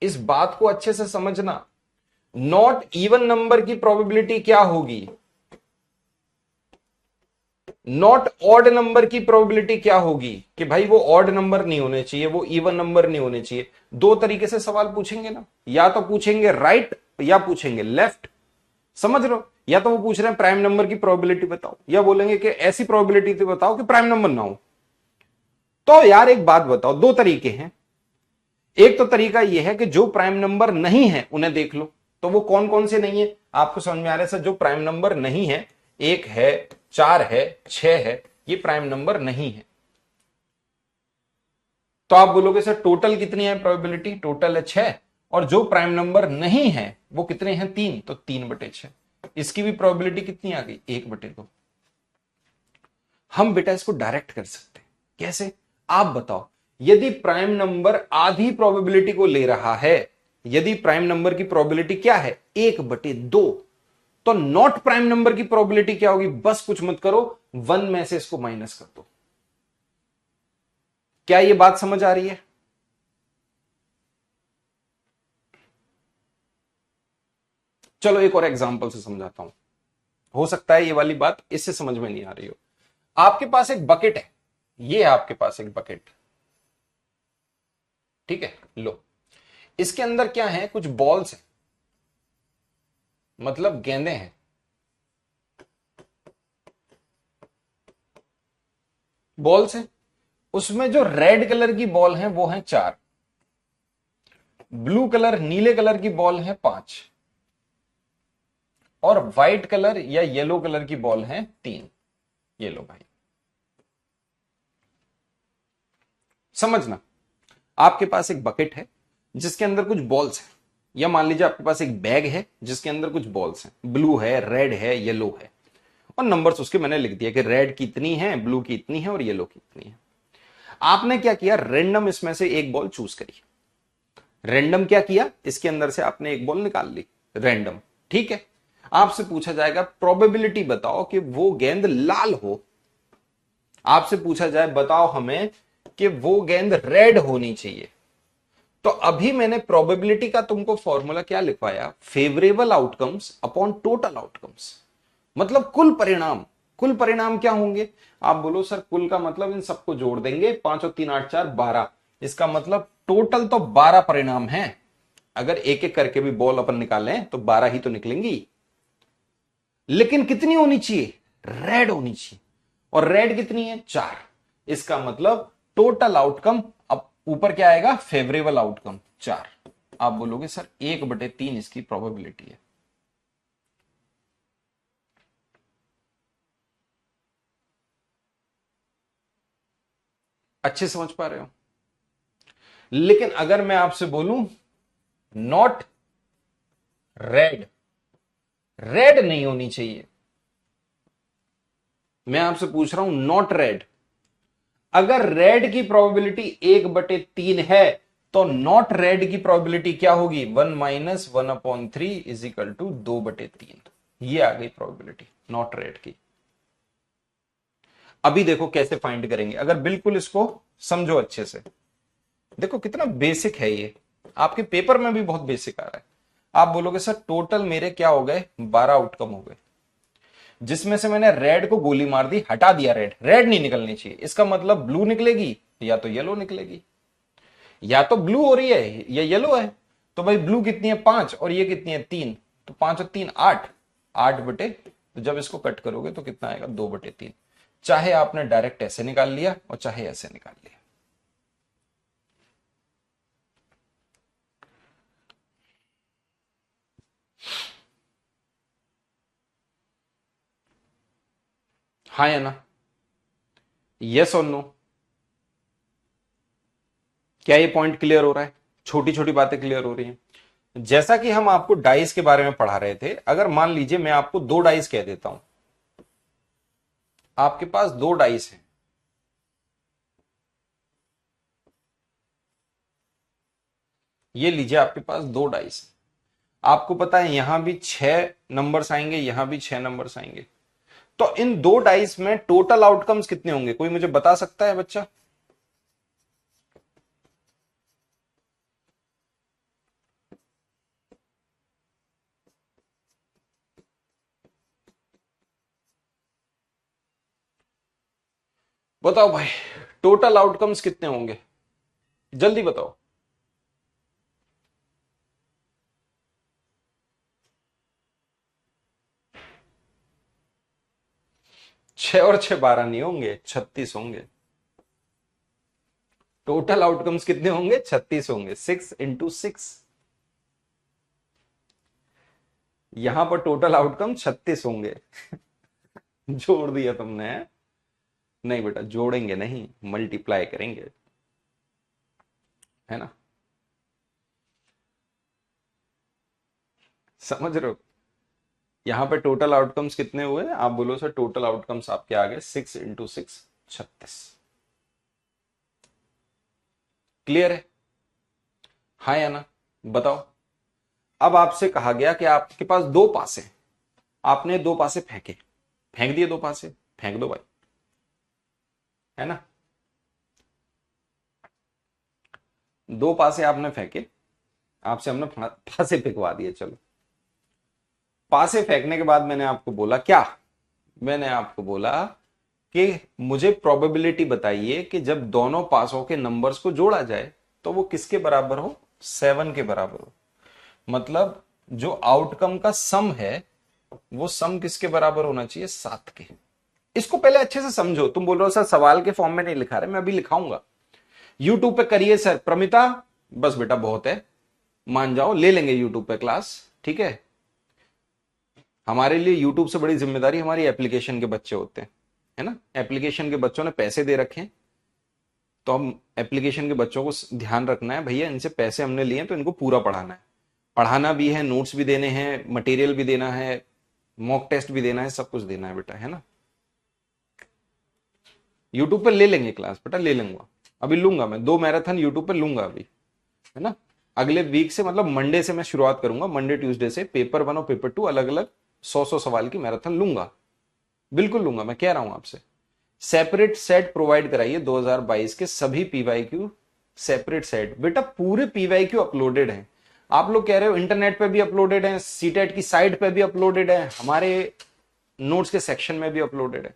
इस बात को अच्छे से समझना। नॉट इवन नंबर की प्रोबेबिलिटी क्या होगी? नॉट ऑड नंबर की प्रोबेबिलिटी क्या होगी कि भाई वो ऑड नंबर नहीं होने चाहिए, वो इवन नंबर नहीं होने चाहिए। दो तरीके से सवाल पूछेंगे ना, या तो पूछेंगे राइट या पूछेंगे लेफ्ट। समझ रहे हो? या तो वो पूछ रहे हैं प्राइम नंबर की प्रोबेबिलिटी बताओ, या बोलेंगे कि ऐसी प्रोबेबिलिटी बताओ कि प्राइम नंबर ना हो। तो यार एक बात बताओ, दो तरीके हैं। एक तो तरीका यह है कि जो प्राइम नंबर नहीं है उन्हें देख लो। तो वो कौन कौन से नहीं है आपको समझ में आ रहा है सर? जो प्राइम नंबर नहीं है, एक है, चार है, छह है, ये प्राइम नंबर नहीं है। तो आप बोलोगे सर टोटल कितनी है प्रोबेबिलिटी? टोटल है छह, और जो प्राइम नंबर नहीं है वो कितने हैं? तीन। तो 3/6। इसकी भी प्रोबेबिलिटी कितनी आ गई? 1/2। हम बेटा इसको डायरेक्ट कर सकते हैं। कैसे? आप बताओ। यदि प्राइम नंबर आधी प्रोबेबिलिटी को ले रहा है, यदि प्राइम नंबर की प्रोबेबिलिटी क्या है? 1/2, तो नॉट प्राइम नंबर की प्रोबेबिलिटी क्या होगी? बस कुछ मत करो, 1 में से इसको माइनस कर दो। क्या यह बात समझ आ रही है? चलो एक और एग्जांपल से समझाता हूं, हो सकता है ये वाली बात इससे समझ में नहीं आ रही हो। आपके पास एक बकेट है, ये है आपके पास एक बकेट, ठीक है? लो, इसके अंदर क्या है? कुछ बॉल्स हैं, मतलब गेंदे हैं। बॉल्स हैं, उसमें जो रेड कलर की बॉल है वो है 4, ब्लू कलर नीले कलर की बॉल है 5, और व्हाइट कलर या येलो कलर की बॉल है 3। ये लो भाई, समझना। आपके पास एक बकेट है जिसके अंदर कुछ बॉल्स हैं, या मान लीजिए आपके पास एक बैग है जिसके अंदर कुछ बॉल्स हैं, ब्लू है, रेड है, येलो है, और नंबर्स उसके मैंने लिख दिया कि रेड की इतनी है, ब्लू की इतनी है, और येलो की इतनी है। आपने क्या किया? रैंडम इसमें से एक बॉल चूज करी। रैंडम क्या किया? इसके अंदर से आपने एक बॉल निकाल ली, रैंडम, ठीक है? आपसे पूछा जाएगा प्रोबेबिलिटी बताओ कि वो गेंद लाल हो। आपसे पूछा जाए बताओ हमें कि वो गेंद रेड होनी चाहिए। तो अभी मैंने प्रोबेबिलिटी का तुमको फॉर्मूला क्या लिखवाया? Favourable outcomes upon total outcomes, मतलब कुल परिणाम। कुल परिणाम क्या होंगे? आप बोलो सर कुल का मतलब इन सबको जोड़ देंगे, 5 और 3 8 4 12। इसका मतलब टोटल तो 12 परिणाम है। अगर एक एक करके भी बॉल अपन निकालें तो 12 ही तो निकलेंगी, लेकिन कितनी होनी चाहिए? रेड होनी चाहिए। और रेड कितनी है? 4। इसका मतलब टोटल आउटकम, अब ऊपर क्या आएगा? Favourable outcome 4। आप बोलोगे सर 1/3 इसकी प्रोबेबिलिटी है। अच्छे समझ पा रहे हो? लेकिन अगर मैं आपसे बोलूं नॉट रेड, रेड नहीं होनी चाहिए। मैं आपसे पूछ रहा हूं नॉट रेड। अगर रेड की प्रोबेबिलिटी 1/3 है, तो नॉट रेड की प्रोबेबिलिटी क्या होगी? 1 - 1/3 इज इक्वल टू 2/3। ये आ गई प्रोबेबिलिटी नॉट रेड की। अभी देखो कैसे फाइंड करेंगे, अगर बिल्कुल इसको समझो अच्छे से। देखो कितना बेसिक है ये, आपके पेपर में भी बहुत बेसिक आ रहा है। आप बोलोगे सर टोटल मेरे क्या हो गए? 12 आउटकम हो गए, जिसमें से मैंने रेड को गोली मार दी, हटा दिया। रेड, रेड नहीं निकलनी चाहिए, इसका मतलब ब्लू निकलेगी या तो येलो निकलेगी। या तो ब्लू हो रही है या येलो है। तो भाई ब्लू कितनी है? 5, और ये कितनी है? 3। तो 5 और 3 8, 8 तो जब इसको कट करोगे तो कितना आएगा? 2/3। चाहे आपने डायरेक्ट ऐसे निकाल लिया और चाहे ऐसे निकाल लिया। हाँ या ना? यस और नो? क्या ये पॉइंट क्लियर हो रहा है? छोटी छोटी बातें क्लियर हो रही हैं? जैसा कि हम आपको डाइस के बारे में पढ़ा रहे थे, अगर मान लीजिए मैं आपको दो डाइस कह देता हूं, आपके पास दो डाइस हैं, ये लीजिए आपके पास दो डाइस हैं। आपको पता है यहां भी 6 नंबर्स आएंगे, यहां भी 6 नंबर्स आएंगे। तो इन दो डाइस में टोटल आउटकम्स कितने होंगे? कोई मुझे बता सकता है बच्चा? बताओ भाई, टोटल आउटकम्स कितने होंगे, जल्दी बताओ। 6 और 6 12 नहीं होंगे, 36 होंगे। टोटल आउटकम्स कितने होंगे, 36 होंगे। 6 × 6। यहां पर टोटल आउटकम 36 होंगे। जोड़ दिया तुमने। नहीं बेटा, जोड़ेंगे नहीं, मल्टीप्लाई करेंगे, है ना। समझ रहे हो। यहां पे टोटल आउटकम्स कितने हुए, आप बोलो सर टोटल आउटकम्स आपके आ गए 6 × 6 36। क्लियर है, हाँ या ना, बताओ। अब आपसे कहा गया कि आपके पास दो पासे, आपने दो पासे फेंके, फेंक दिए दो पासे, फेंक दो भाई, है ना। दो पासे आपने फेंके, आपसे हमने पासे फेंकवा दिए। चलो, पासे फेंकने के बाद मैंने आपको बोला क्या, मैंने आपको बोला कि मुझे प्रोबेबिलिटी बताइए कि जब दोनों पासों के नंबर्स को जोड़ा जाए तो वो किसके बराबर हो, 7 के बराबर हो। मतलब जो आउटकम का सम है वो सम किसके बराबर होना चाहिए, 7 के। इसको पहले अच्छे से समझो। तुम बोल रहे हो सर सवाल के फॉर्म में नहीं लिखा रहे, मैं अभी लिखाऊंगा। यूट्यूब पे करिए सर प्रमिता, बस बेटा बहुत है, मान जाओ, ले लेंगे यूट्यूब पे क्लास, ठीक है। हमारे लिए यूट्यूब से बड़ी जिम्मेदारी हमारी एप्लीकेशन के बच्चे होते हैं, है ना। एप्लीकेशन के बच्चों ने पैसे दे रखे हैं, तो हम एप्लीकेशन के बच्चों को ध्यान रखना है, भैया इनसे पैसे हमने लिए तो इनको पूरा पढ़ाना है, पढ़ाना भी है, नोट्स भी देने हैं, मटेरियल भी देना है, मॉक टेस्ट भी देना है, सब कुछ देना है बेटा, है ना। यूट्यूब पे ले लेंगे क्लास बेटा, ले लूंगा, अभी लूंगा मैं 2 मैराथन यूट्यूब पे लूंगा अभी, है ना। अगले वीक से, मतलब मंडे से मैं शुरुआत करूंगा, मंडे ट्यूसडे से पेपर 1 और पेपर 2 अलग अलग 100 सवाल की मैराथन लूंगा, बिल्कुल लूंगा, मैं कह रहा हूं आपसे। सेपरेट सेट प्रोवाइड कराइए 2022 के सभी पीवाईक्यू, सेपरेट सेट बेटा, पूरे पीवाईक्यू अपलोडेड हैं। आप लोग कह रहे हो इंटरनेट पे भी अपलोडेड है, सीटेट की साइट पे भी अपलोडेड है, हमारे नोट्स के सेक्शन में भी अपलोडेड है।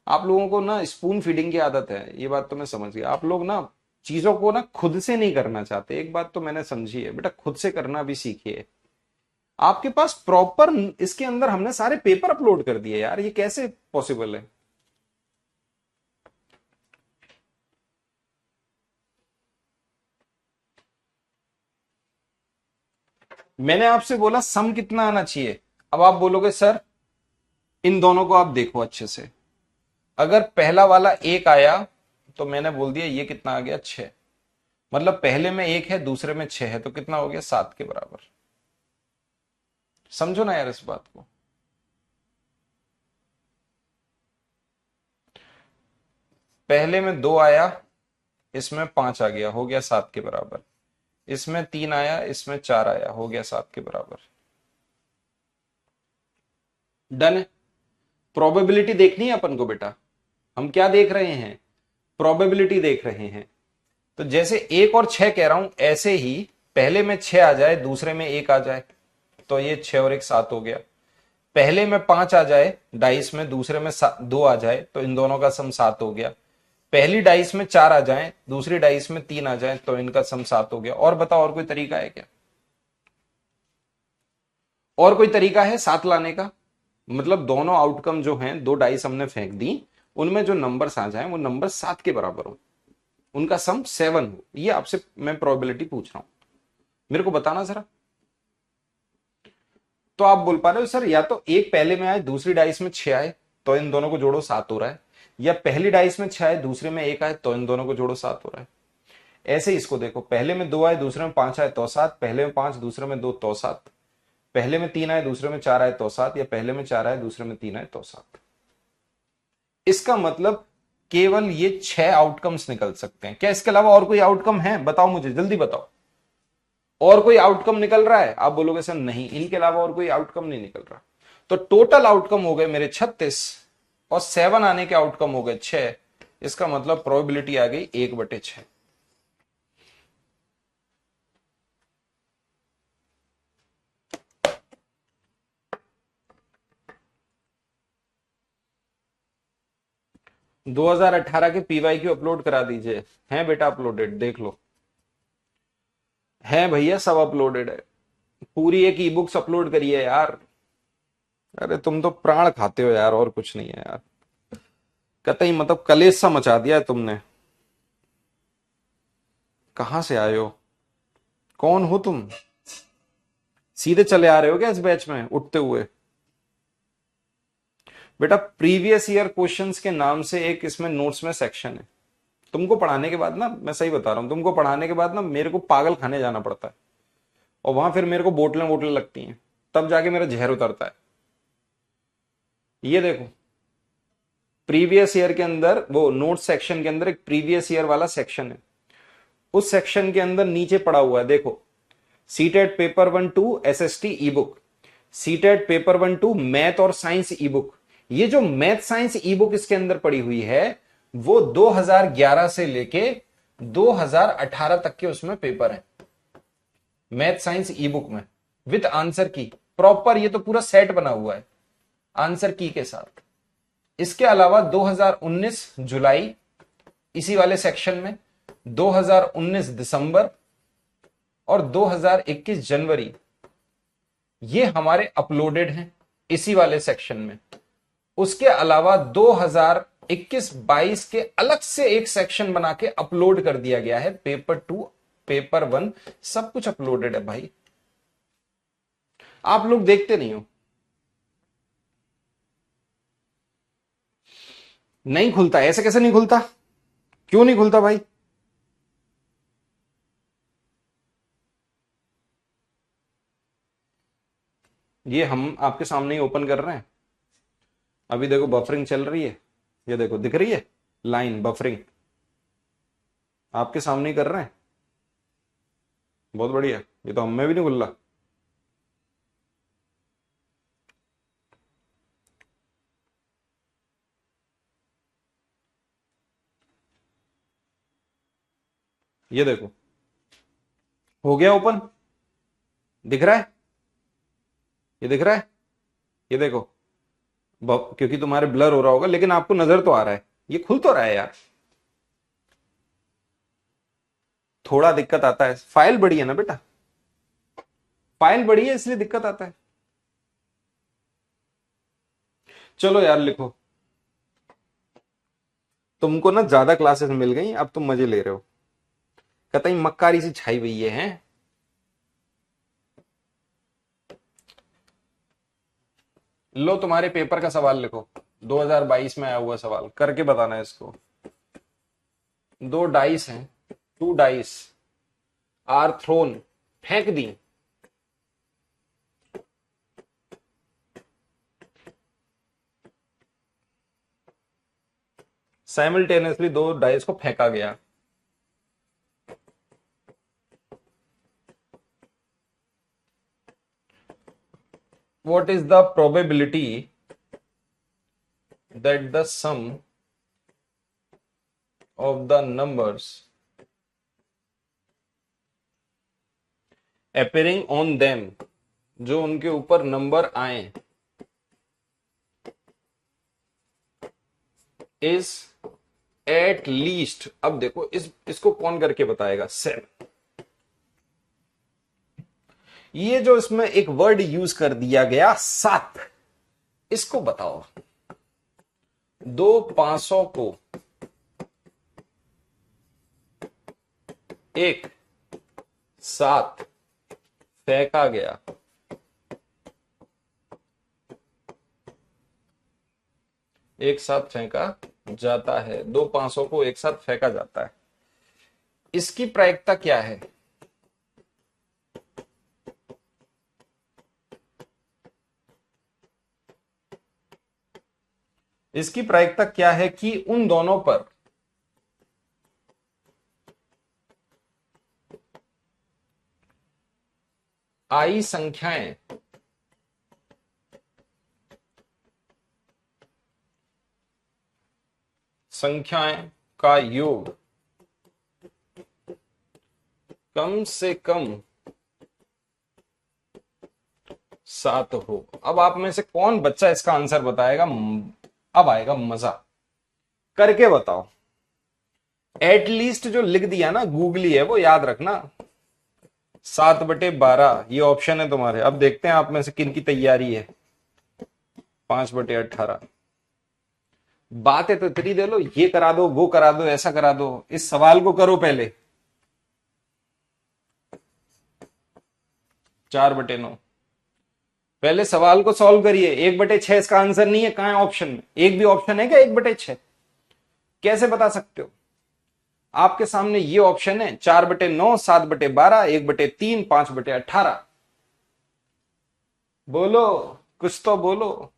आप लोगों को ना स्पून फीडिंग की आदत है, ये बात तो मैं समझ गया। आप लोग ना चीजों को ना खुद से नहीं करना चाहते, एक बात तो मैंने समझी है बेटा, खुद से करना भी सीखिए। आपके पास प्रॉपर इसके अंदर हमने सारे पेपर अपलोड कर दिए यार, ये कैसे पॉसिबल है। मैंने आपसे बोला सम कितना आना चाहिए, अब आप बोलोगे सर इन दोनों को आप देखो अच्छे से, अगर पहला वाला एक आया तो मैंने बोल दिया ये कितना आ गया, 6। मतलब पहले में एक है, दूसरे में 6 है, तो कितना हो गया, 7 के बराबर। समझो ना यार इस बात को। पहले में 2 आया, इसमें 5 आ गया, हो गया 7 के बराबर। इसमें 3 आया, इसमें 4 आया, हो गया 7 के बराबर। डन है। प्रोबेबिलिटी देखनी है अपन को बेटा, हम क्या देख रहे हैं, प्रोबेबिलिटी देख रहे हैं। तो जैसे 1 और 6 कह रहा हूं, ऐसे ही पहले में 6 आ जाए, दूसरे में 1 आ जाए, तो ये 6 और 1 7 हो गया। पहले में 5 आ जाए डाइस में, दूसरे में 2 आ जाए, तो इन दोनों का सम 7 हो गया। पहली डाइस में 4 आ जाए, दूसरी डाइस में 3 आ जाए, तो इनका सम 7 हो गया। और बताओ और कोई तरीका है क्या, और कोई तरीका है 7 लाने का। मतलब दोनों आउटकम जो हैं, दो डाइस हमने फेंक दी, उनमें जो नंबर्स आ जाए वो नंबर 7 के बराबर हो, उनका सम 7 हो। ये आपसे मैं प्रोबेबिलिटी पूछ रहा हूं, मेरे को बताना जरा। तो आप बोल पा रहे हो सर या तो एक पहले में आए, दूसरी डाइस में 6 आए, तो इन दोनों को जोड़ो 7 हो रहा है, या पहली डाइस में 6 आए, दूसरे में 1 आए, तो इन दोनों को जोड़ो 7 हो रहा है। ऐसे ही इसको देखो, पहले में 2 आए, दूसरे में 5 आए, तो 7। पहले में 5, दूसरे में 2, तो 7। पहले में 3 आए, दूसरे में 4 आए, तो 7। या पहले में 4 आए, दूसरे में 3 आए, तो 7। इसका मतलब केवल ये 6 आउटकम्स निकल सकते हैं। क्या इसके अलावा और कोई आउटकम है, बताओ मुझे, जल्दी बताओ। और कोई आउटकम निकल रहा है, आप बोलोगे सर नहीं, इनके अलावा और कोई आउटकम नहीं निकल रहा। तो टोटल आउटकम हो गए मेरे 36, और 7 आने के आउटकम हो गए 6। इसका मतलब प्रोबेबिलिटी आ गई 1/6। 2018 के पीवाईक्यू अपलोड करा दीजिए। हैं बेटा अपलोडेड, देख लो। है भैया, सब अपलोडेड है। पूरी एक ई बुक्स अपलोड करिए यार। अरे तुम तो प्राण खाते हो यार, और कुछ नहीं है यार। कतई मतलब कलेश सा मचा दिया है तुमने। कहां से आए हो? कौन हो तुम? सीधे चले आ रहे हो क्या इस बैच में उठते हुए? बेटा प्रीवियस ईयर क्वेश्चंस के नाम से एक इसमें नोट्स में सेक्शन है। तुमको पढ़ाने के बाद ना, मैं सही बता रहा हूं, तुमको पढ़ाने के बाद ना मेरे को पागल खाने जाना पड़ता है। और वहां फिर मेरे को बोतलें बोतलें लगती हैं, तब जाके मेरा जहर उतरता है। ये देखो, प्रीवियस ईयर के अंदर वो नोट सेक्शन के अंदर एक प्रीवियस ईयर वाला सेक्शन है। उस सेक्शन के अंदर नीचे पड़ा हुआ है, देखो, सीटेट पेपर 1-2 एसएसटी ई बुक, सीटेट पेपर 1-2 मैथ और साइंस ई बुक। ये जो मैथ साइंस ई बुक इसके अंदर पड़ी हुई है, वो 2011 से लेके 2018 तक के उसमें पेपर है मैथ साइंस ई बुक में, विद आंसर की प्रॉपर। ये तो पूरा सेट बना हुआ है आंसर की के साथ। इसके अलावा 2019 जुलाई इसी वाले सेक्शन में, 2019 दिसंबर और 2021 जनवरी, ये हमारे अपलोडेड हैं इसी वाले सेक्शन में। उसके अलावा 2021-22 के अलग से एक सेक्शन बना के अपलोड कर दिया गया है। पेपर 2, पेपर 1 सब कुछ अपलोडेड है भाई। आप लोग देखते नहीं हो। नहीं खुलता? ऐसे कैसे नहीं खुलता? क्यों नहीं खुलता भाई? ये हम आपके सामने ही ओपन कर रहे हैं। अभी देखो बफरिंग चल रही है, ये देखो दिख रही है लाइन बफरिंग, आपके सामने ही कर रहे हैं। बहुत बढ़िया, ये तो हमें भी नहीं खुल रहा। ये देखो हो गया ओपन, दिख रहा है? ये दिख रहा है? ये देखो, क्योंकि तुम्हारे ब्लर हो रहा होगा लेकिन आपको नजर तो आ रहा है, ये खुल तो रहा है यार। थोड़ा दिक्कत आता है, फाइल बड़ी है ना बेटा, फाइल बड़ी है इसलिए दिक्कत आता है। चलो यार लिखो। तुमको ना ज्यादा क्लासेस मिल गई, अब तुम मजे ले रहे हो। कतई मक्कारी सी छाई हुई है हैं? लो तुम्हारे पेपर का सवाल लिखो, 2022 में आया हुआ सवाल करके बताना है इसको। दो डाइस हैं, टू डाइस आर थ्रोन, फेंक दी। साइमल्टेनियसली दो डाइस को फेंका गया। What is the probability that the sum of the numbers appearing on them, जो उनके ऊपर नंबर आए, is at least, अब देखो इसको कौन करके बताएगा? 7। ये जो इसमें एक वर्ड यूज कर दिया गया 7, इसको बताओ। दो 500 को एक साथ फेंका गया, एक साथ फेंका जाता है, दो 500 को एक साथ फेंका जाता है। इसकी प्रायिकता क्या है? इसकी प्रायिकता क्या है कि उन दोनों पर आई संख्याएं का योग कम से कम 7 हो। अब आप में से कौन बच्चा इसका आंसर बताएगा? अब आएगा मजा। करके बताओ। एटलीस्ट जो लिख दिया ना गूगली है वो याद रखना। 7/12 ये ऑप्शन है तुम्हारे। अब देखते हैं आप में से किन की तैयारी है। 5/18। बातें तो इतनी दे लो, ये करा दो, वो करा दो, ऐसा करा दो। इस सवाल को करो पहले। 4/9। पहले सवाल को सॉल्व करिए। 1/6 इसका आंसर नहीं है। कहां है ऑप्शन में? एक भी ऑप्शन है क्या 1/6? कैसे बता सकते हो? आपके सामने ये ऑप्शन है 4/9, 7/12, 1/3, 5/18। बोलो, कुछ तो बोलो।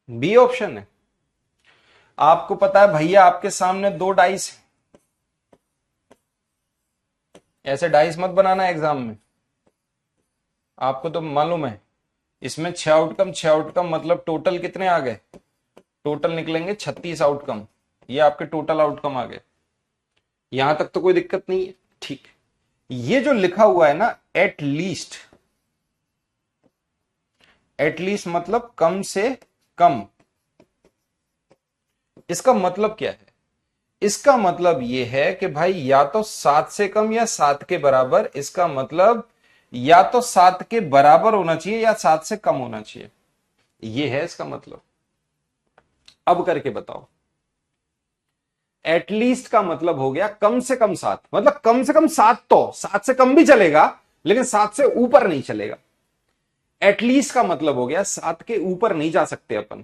बी ऑप्शन है। आपको पता है भैया आपके सामने दो डाइस है। ऐसे डाइस मत बनाना एग्जाम में। आपको तो मालूम है इसमें 6 आउटकम, 6 आउटकम मतलब टोटल कितने आ गए? टोटल निकलेंगे 36 आउटकम। ये आपके टोटल आउटकम आ गए। यहां तक तो कोई दिक्कत नहीं है, ठीक। ये जो लिखा हुआ है ना एटलीस्ट, एटलीस्ट मतलब कम से कम। इसका मतलब क्या है? इसका मतलब यह है कि भाई या तो 7 से कम या 7 के बराबर। इसका मतलब या तो 7 के बराबर होना चाहिए या 7 से कम होना चाहिए। यह है इसका मतलब। अब करके बताओ। एटलीस्ट का मतलब हो गया कम से कम 7, मतलब कम से कम 7। तो 7 से कम भी चलेगा लेकिन 7 से ऊपर नहीं चलेगा। एटलीस्ट का मतलब हो गया 7 के ऊपर नहीं जा सकते अपन।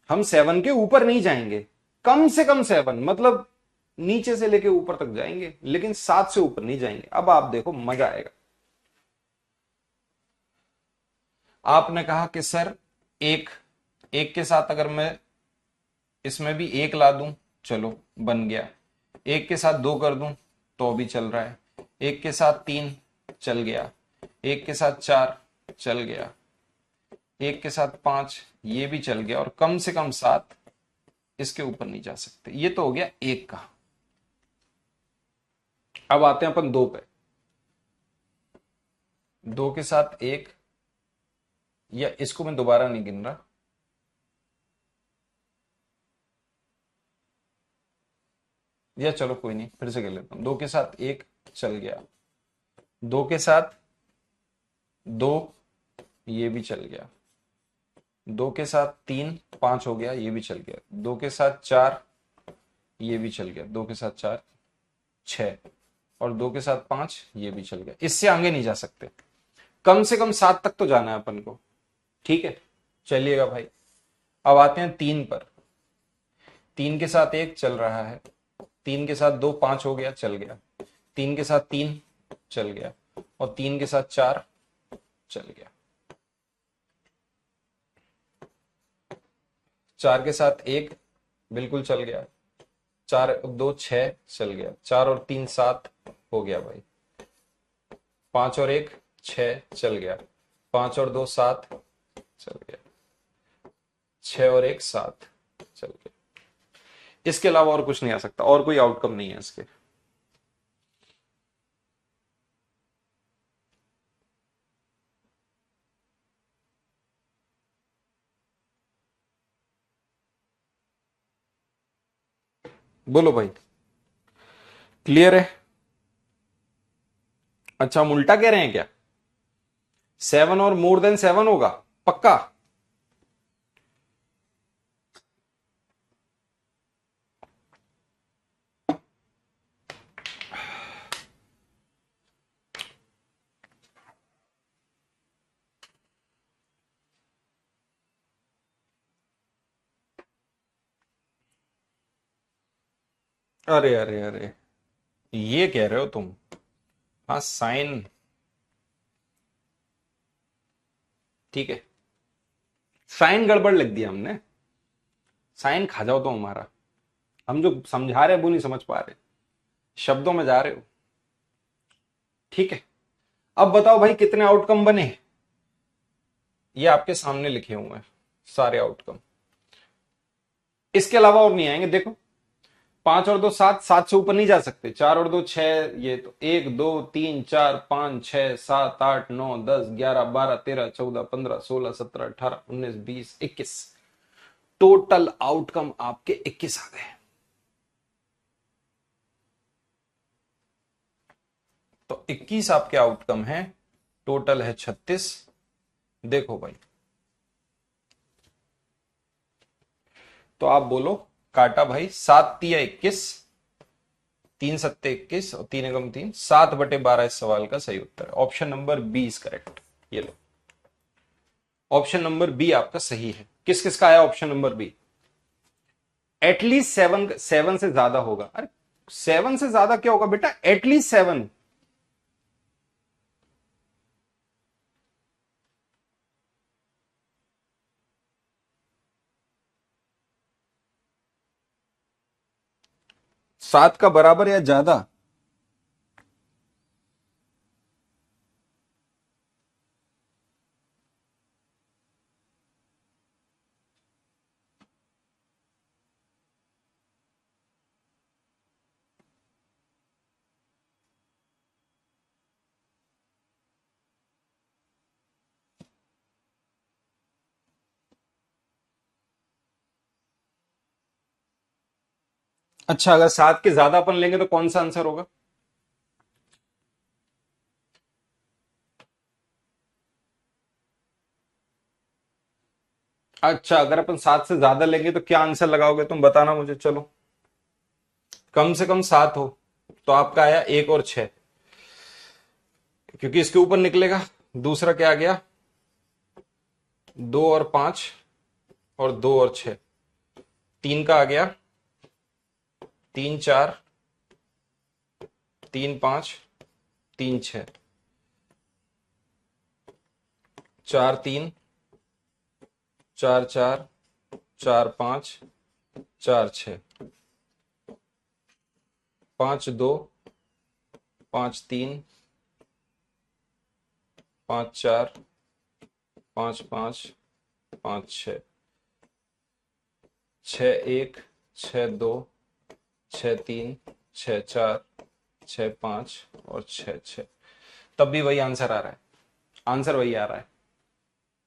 हम 7 के ऊपर नहीं जाएंगे। कम से कम 7 मतलब नीचे से लेके ऊपर तक जाएंगे लेकिन 7 से ऊपर नहीं जाएंगे। अब आप देखो मजा आएगा। आपने कहा कि सर एक एक के साथ अगर मैं इसमें भी एक ला दूं, चलो बन गया। एक के साथ 2 कर दूं तो भी चल रहा है। एक के साथ 3 चल गया। एक के साथ 4 चल गया। एक के साथ 5 ये भी चल गया। और कम से कम 7 इसके ऊपर नहीं जा सकते। ये तो हो गया एक का। अब आते हैं अपन 2 पे। 2 के साथ 1, या इसको मैं दोबारा नहीं गिन रहा। या चलो कोई नहीं, फिर से गिन लेता हूं। 2 के साथ 1 चल गया। 2 के साथ 2 ये भी चल गया। 2 के साथ 3 5 हो गया, ये भी चल गया। 2 के साथ 4 ये भी चल गया। 2 के साथ 4 6, और 2 के साथ 5 ये भी चल गया। इससे आगे नहीं जा सकते। कम से कम 7 तक तो जाना है अपन को, ठीक है। चलिएगा भाई। अब आते हैं 3 पर। 3 के साथ 1 चल रहा है। 3 के साथ 2 5 हो गया, चल गया। 3 के साथ 3 चल गया। और 3 के साथ 4 चल गया। 4 के साथ 1 बिल्कुल चल गया। 4 2 6 चल गया। 4 और 3 7 हो गया भाई। 5 और 1 6 चल गया। 5 और 2 7 चल गया। 6 और 1 7 चल गया। इसके अलावा और कुछ नहीं आ सकता, और कोई आउटकम नहीं है इसके। बोलो भाई, क्लियर है? अच्छा, हम उल्टा कह रहे हैं क्या? 7 और मोर देन 7 होगा पक्का? अरे अरे अरे, ये कह रहे हो तुम? हाँ साइन, ठीक है। साइन गड़बड़ लिख दिया हमने। साइन खा जाओ तो हमारा। हम जो समझा रहे हैं वो नहीं समझ पा रहे, शब्दों में जा रहे हो, ठीक है। अब बताओ भाई कितने आउटकम बने? ये आपके सामने लिखे हुए हैं सारे आउटकम। इसके अलावा और नहीं आएंगे। देखो 5 और 2 7, 7 से ऊपर नहीं जा सकते। 4 और 2 6, ये तो 1 2 3 4 5 6 7 8 9 10 11 12 13 14 15 16 17 18 19 20 21। टोटल आउटकम आपके 21 आ गए। तो 21 आपके आउटकम है, टोटल है 36। देखो भाई, तो आप बोलो काटा भाई, 7 तिया 21, 3 सत्ते 21 और 3 एकम 3, 7/12 इस सवाल का सही उत्तर है। Option number B is correct. ये लो, ऑप्शन नंबर बी आपका सही है। किस किस का आया ऑप्शन नंबर बी? एटलीस्ट 7, 7 से ज्यादा होगा। अरे 7 से ज्यादा क्या होगा बेटा? एटलीस्ट 7। 7 का बराबर या ज्यादा? अच्छा, अगर 7 के ज्यादा अपन लेंगे तो कौन सा आंसर होगा? अच्छा, अगर अपन 7 से ज्यादा लेंगे तो क्या आंसर लगाओगे तुम, बताना मुझे। चलो, कम से कम 7 हो तो आपका आया 1 और 6, क्योंकि इसके ऊपर निकलेगा। दूसरा क्या आ गया? 2 और 5 और 2 और 6। 3 का आ गया 3 4, 3 5, 3 6, 4 3, 4 4, 4 5, 4 6, 5 2, 5 3, 5 4, 5 5, 5 6, 6 1, 6 2, 6 3, 6 4, 6 5 और 6 6। तब भी वही आंसर आ रहा है। आंसर वही आ रहा है।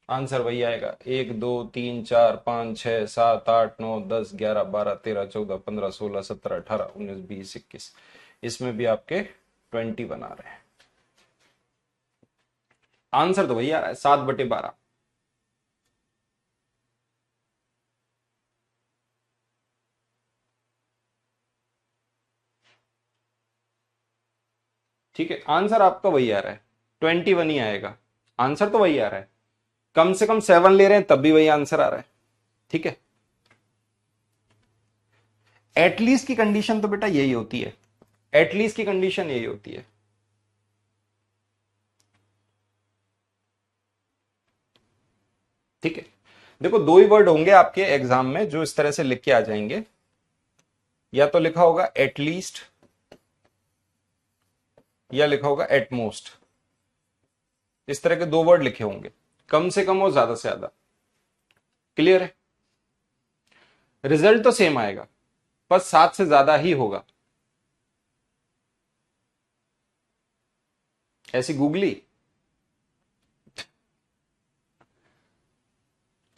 आंसर वही आएगा। 1 2 3 4 5 6 7 8 9 10 11 12 13 14 15 16 17 18 19 20 21। इसमें भी आपके 20 बना रहे हैं। आंसर तो वही आ रहा है, 7/12। ठीक है, आंसर आपका वही आ रहा है, 21 ही आएगा। आंसर तो वही आ रहा है। कम से कम 7 ले रहे हैं तब भी वही आंसर आ रहा है। ठीक है, एटलीस्ट की कंडीशन तो बेटा यही होती है। एटलीस्ट की कंडीशन यही होती है। ठीक है, देखो दो ही वर्ड होंगे आपके एग्जाम में जो इस तरह से लिख के आ जाएंगे। या तो लिखा होगा एटलीस्ट या लिखा होगा एटमोस्ट। इस तरह के दो वर्ड लिखे होंगे, कम से कम और ज्यादा से ज्यादा। क्लियर है? रिजल्ट तो सेम आएगा, बस 7 से ज्यादा ही होगा। ऐसी गूगली।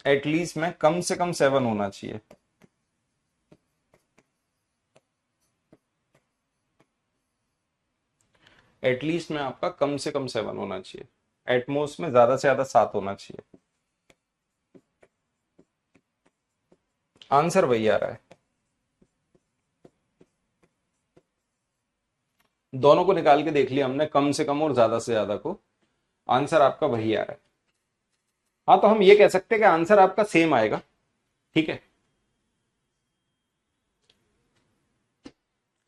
एटलीस्ट में कम से कम 7 होना चाहिए। एटलीस्ट में आपका कम से कम 7 होना चाहिए। एटमोस्ट में ज्यादा से ज्यादा 7 होना चाहिए। आंसर वही आ रहा है। दोनों को निकाल के देख लिया हमने, कम से कम और ज्यादा से ज्यादा को। आंसर आपका वही आ रहा है। हाँ, तो हम ये कह सकते हैं कि आंसर आपका सेम आएगा। ठीक है,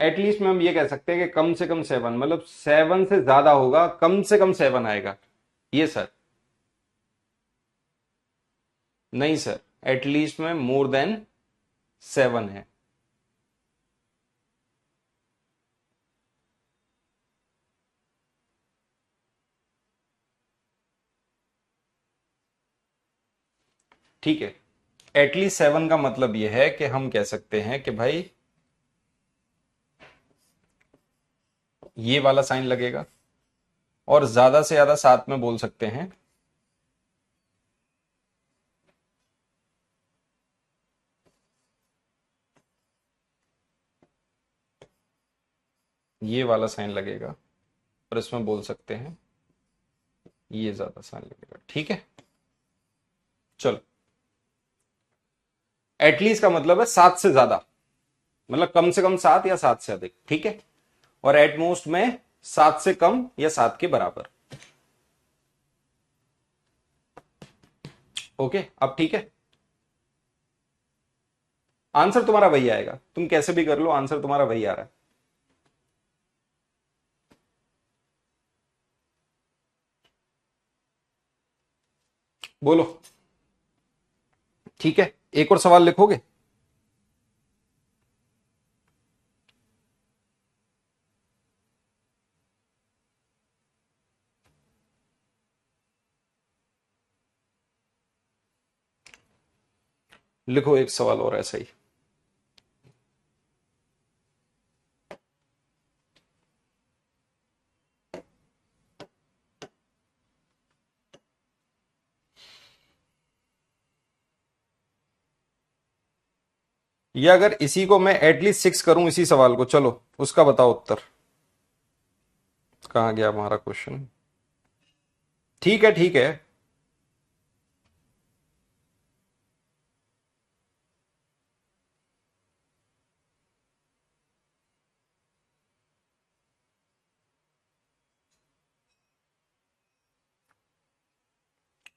एटलीस्ट में हम ये कह सकते हैं कि कम से कम 7, मतलब 7 से ज्यादा होगा, कम से कम 7 आएगा। ये सर, नहीं सर, एटलीस्ट में मोर देन 7 है। ठीक है, एटलीस्ट 7 का मतलब यह है कि हम कह सकते हैं कि भाई ये वाला साइन लगेगा, और ज्यादा से ज्यादा साथ में बोल सकते हैं ये वाला साइन लगेगा, और इसमें बोल सकते हैं ये ज्यादा साइन लगेगा। ठीक है, चलो। एटलीस्ट का मतलब है 7 से ज्यादा, मतलब कम से कम 7 या 7 से अधिक। ठीक है, और एट मोस्ट में 7 से कम या 7 के बराबर। ओके, अब ठीक है। आंसर तुम्हारा वही आएगा, तुम कैसे भी कर लो, आंसर तुम्हारा वही आ रहा है। बोलो। ठीक है, एक और सवाल लिखोगे? लिखो एक सवाल और ऐसा ही। या अगर इसी को मैं एटलीस्ट 6 करूं, इसी सवाल को, चलो उसका बताओ उत्तर। कहां गया हमारा क्वेश्चन? ठीक है, ठीक है।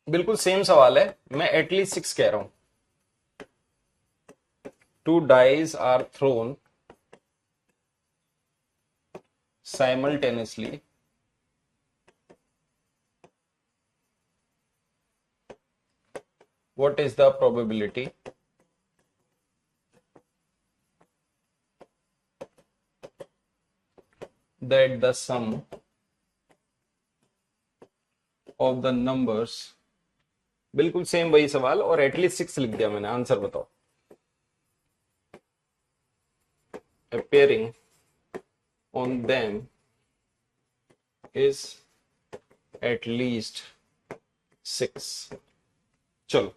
बिल्कुल सेम सवाल है, मैं एटलीस्ट 6 कह रहा हूं। Two dice are thrown simultaneously what is the probability that the sum of the numbers, बिल्कुल सेम वही सवाल, और एटलीस्ट 6 लिख दिया मैंने। आंसर बताओ। appearing on them is at least 6। चलो,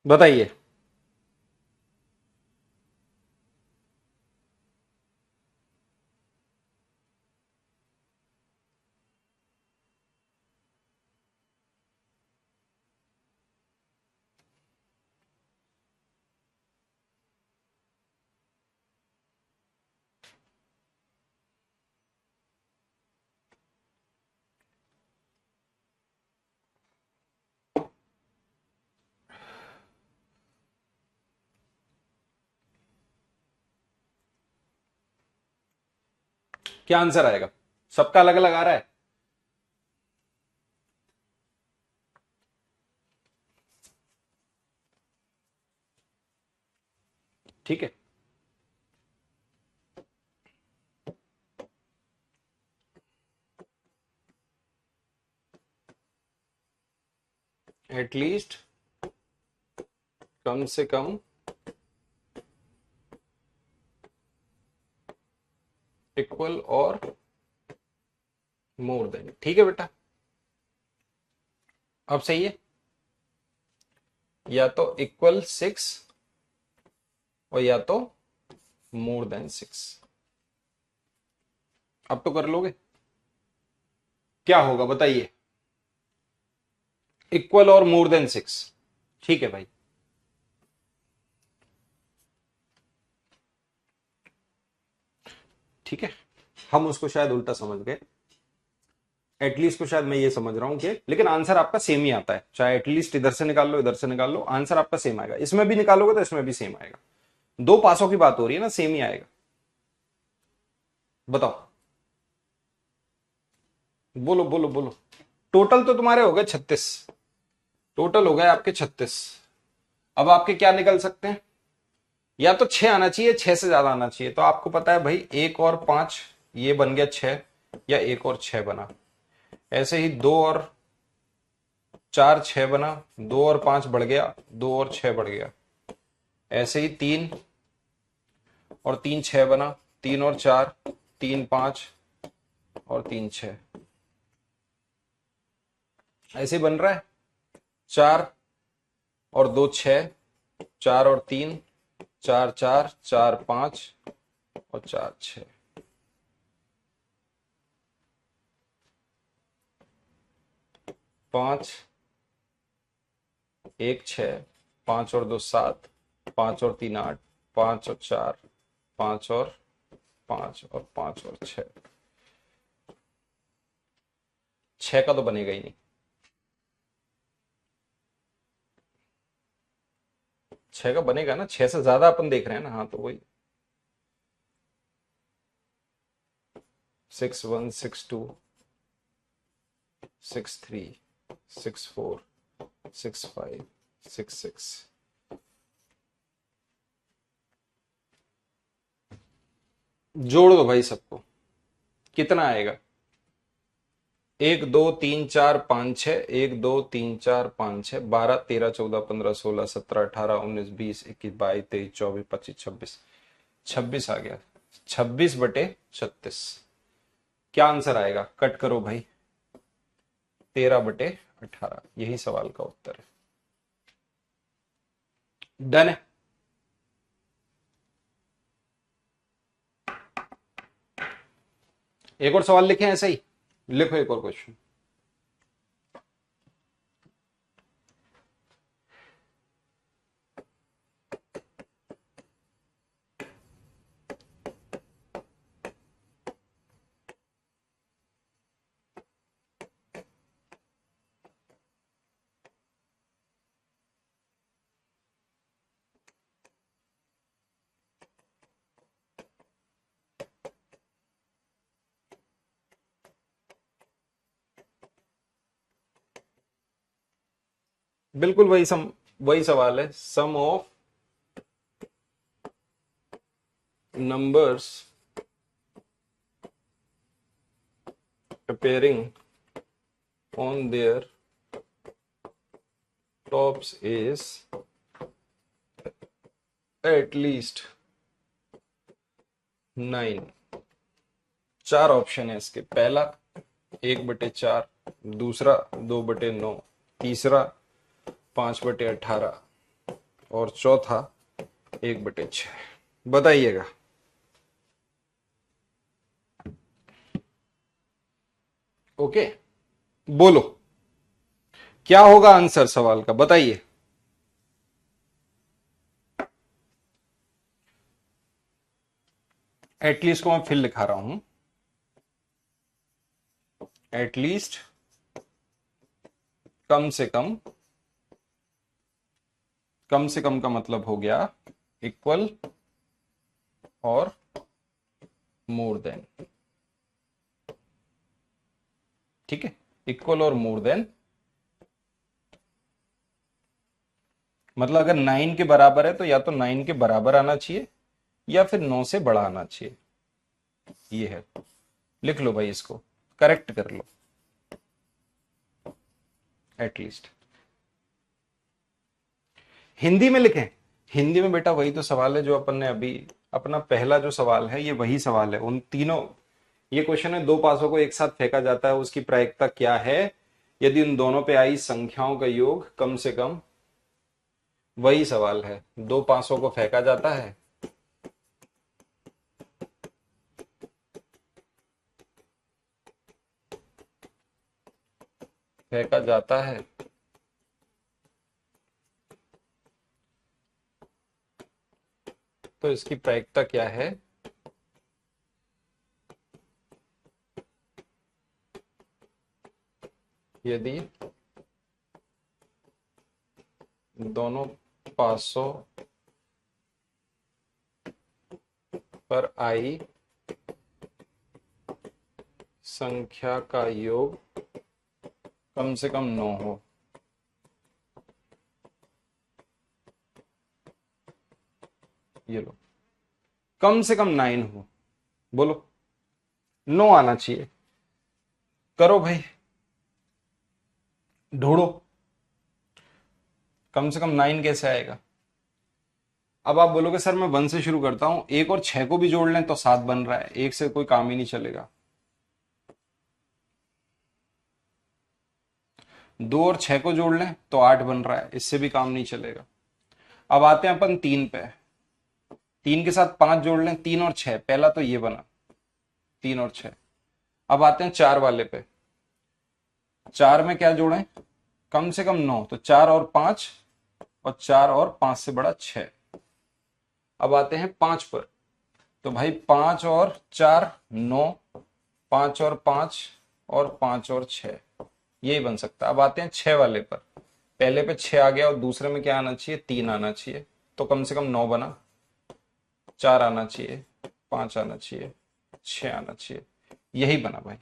बताइए। क्या आंसर आएगा? सबका अलग अलग आ रहा है। ठीक है, एटलीस्ट कम से कम, इक्वल और मोर देन। ठीक है बेटा, अब सही है। या तो इक्वल 6 और या तो मोर देन 6। अब तो कर लोगे। क्या होगा बताइए? इक्वल और मोर देन 6। ठीक है भाई। ठीक है, हम उसको शायद उल्टा समझ गए। एटलीस्ट को शायद मैं ये समझ रहा हूं कि, लेकिन आंसर आपका सेम ही आता है, चाहे एटलीस्ट इधर से निकाल लो इधर से निकाल लो, आंसर आपका सेम आएगा। इसमें भी निकालोगे तो इसमें भी सेम आएगा। दो पासों की बात हो रही है ना, सेम ही आएगा। बताओ, बोलो बोलो बोलो। टोटल तो तुम्हारे हो गए 36। टोटल हो गए आपके 36। अब आपके क्या निकल सकते हैं, या तो 6 आना चाहिए, 6 से ज्यादा आना चाहिए। तो आपको पता है भाई, 1 और 5 ये बन गया 6, या 1 और 6 बना। ऐसे ही 2 और 4 6 बना, 2 और 5 बढ़ गया, 2 और 6 बढ़ गया। ऐसे ही 3 और 3 6 बना, 3 और 4 3 5 और 3 6। ऐसे बन रहा है 4 और 2 6, 4 और 3 4 4 4 5 और 4 6। 5 1 6, 5 और 2 7, 5 और 3 8, 5 और 4 5 और 5 और 5 और 6। 6 का तो बनेगा ही नहीं। 6 का बनेगा ना, 6 से ज्यादा अपन देख रहे हैं ना। हाँ तो वही 6 1 6 2 6 3 6 4 6 5 6 6। जोड़ दो भाई सबको, कितना आएगा? 1 2 3 4 5 6, 1 2 3 4 5 6, 12 13 14 15 16 17 18 19 20 21 22 23 24 25 26। 26 आ गया। 26/36। क्या आंसर आएगा? कट करो भाई। 13/18, यही सवाल का उत्तर है। डन है। एक और सवाल लिखें ऐसा ही, लिखो एक और क्वेश्चन। बिल्कुल वही सवाल है। Sum of numbers appearing on their tops is at least 9। 4 option है इसके। पहला 1/4, दूसरा 2/9, तीसरा 5/18 और चौथा 1/6। बताइएगा। ओके, बोलो क्या होगा आंसर सवाल का, बताइए। एटलीस्ट को मैं फिर लिखा रहा हूं। एटलीस्ट कम से कम, कम से कम का मतलब हो गया इक्वल और मोर देन। ठीक है, इक्वल और मोर देन मतलब अगर 9 के बराबर है तो या तो 9 के बराबर आना चाहिए या फिर 9 से बड़ा आना चाहिए। ये है, लिख लो भाई, इसको करेक्ट कर लो। एटलीस्ट हिंदी में लिखें। हिंदी में बेटा वही तो सवाल है जो अपन ने अभी, अपना पहला जो सवाल है ये वही सवाल है। उन तीनों, ये क्वेश्चन है, 2 पासों को एक साथ फेंका जाता है, उसकी प्रायिकता क्या है यदि उन दोनों पे आई संख्याओं का योग कम से कम। वही सवाल है, 2 पासों को फेंका जाता है, फेंका जाता है तो इसकी प्रायिकता क्या है? यदि दोनों पासों पर आई संख्या का योग कम से कम 9 हो। ये लो, कम से कम 9 हो, बोलो 9 आना चाहिए। करो भाई, ढूंढो कम से कम 9 कैसे आएगा। अब आप बोलोगे सर मैं 1 से शुरू करता हूं, 1 और 6 को भी जोड़ लें तो 7 बन रहा है, 1 से कोई काम ही नहीं चलेगा। 2 और 6 को जोड़ लें तो 8 बन रहा है, इससे भी काम नहीं चलेगा। अब आते हैं अपन 3 पे, 3 के साथ 5 जोड़ लें, 3 और 6, पहला तो ये बना 3 और 6। अब आते हैं 4 वाले पे, 4 में क्या जोड़ें, कम से कम 9, तो 4 और 5, और 4 और 5 से बड़ा 6। अब आते हैं 5 पर, तो भाई 5 और 4 9, 5 और 5, और 5 और 6, यही बन सकता है। अब आते हैं 6 वाले पर, पहले पे 6 आ गया और दूसरे में क्या आना चाहिए, 3 आना चाहिए, तो कम से कम 9 बना। 4 आना चाहिए, 5 आना चाहिए, 6 आना चाहिए, यही बना भाई।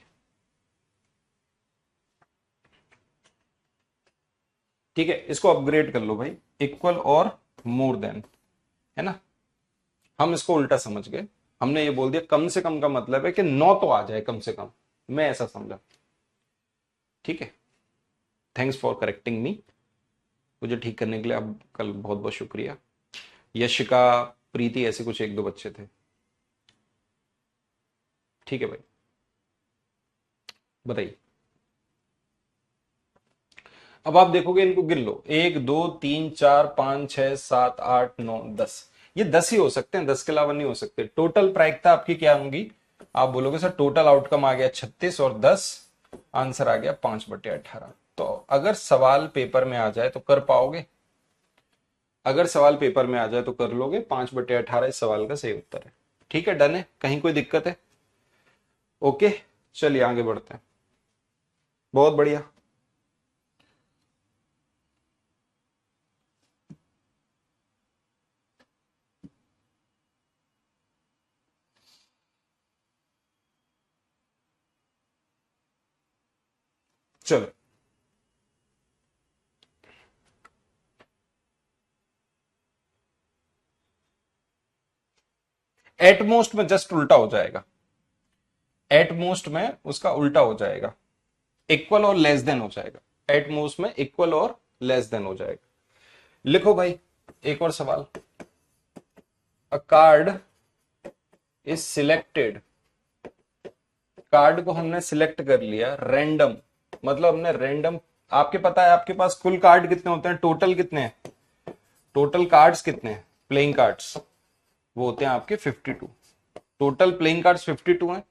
ठीक है, इसको अपग्रेड कर लो भाई, इक्वल और मोर देन, है ना। हम इसको उल्टा समझ गए, हमने ये बोल दिया कम से कम का मतलब है कि 9 तो आ जाए कम से कम, मैं ऐसा समझा। ठीक है, थैंक्स फॉर करेक्टिंग मी, मुझे ठीक करने के लिए अब कल बहुत बहुत शुक्रिया। यशिका, प्रीति, ऐसे कुछ 1 2 बच्चे थे। ठीक है भाई, बताइए। अब आप देखोगे, इनको गिन लो, 1 2 3 4 5 6 7 8 9 10, ये 10 ही हो सकते हैं, 10 के अलावा नहीं हो सकते। टोटल प्रायिकता आपकी क्या होंगी, आप बोलोगे सर टोटल आउटकम आ गया 36 और 10, आंसर आ गया 5/18। तो अगर सवाल पेपर में आ जाए तो कर पाओगे, अगर सवाल पेपर में आ जाए तो कर लोगे, 5/18 इस सवाल का सही उत्तर है। ठीक है, डन है, कहीं कोई दिक्कत है। ओके, चलिए आगे बढ़ते हैं। बहुत बढ़िया। चलो, एटमोस्ट में जस्ट उल्टा हो जाएगा, एटमोस्ट में उसका उल्टा हो जाएगा, इक्वल और लेस देन हो जाएगा, एटमोस्ट में इक्वल और लेस देन हो जाएगा। लिखो भाई, एक और सवाल, अ कार्ड इज सिलेक्टेड, कार्ड को हमने सिलेक्ट कर लिया रैंडम, मतलब हमने रैंडम, आपके पता है आपके पास कुल कार्ड कितने होते हैं, टोटल कितने हैं, टोटल कार्ड्स कितने हैं प्लेइंग कार्ड्स, वो होते हैं आपके 52। टोटल प्लेइंग कार्ड्स 52 हैं,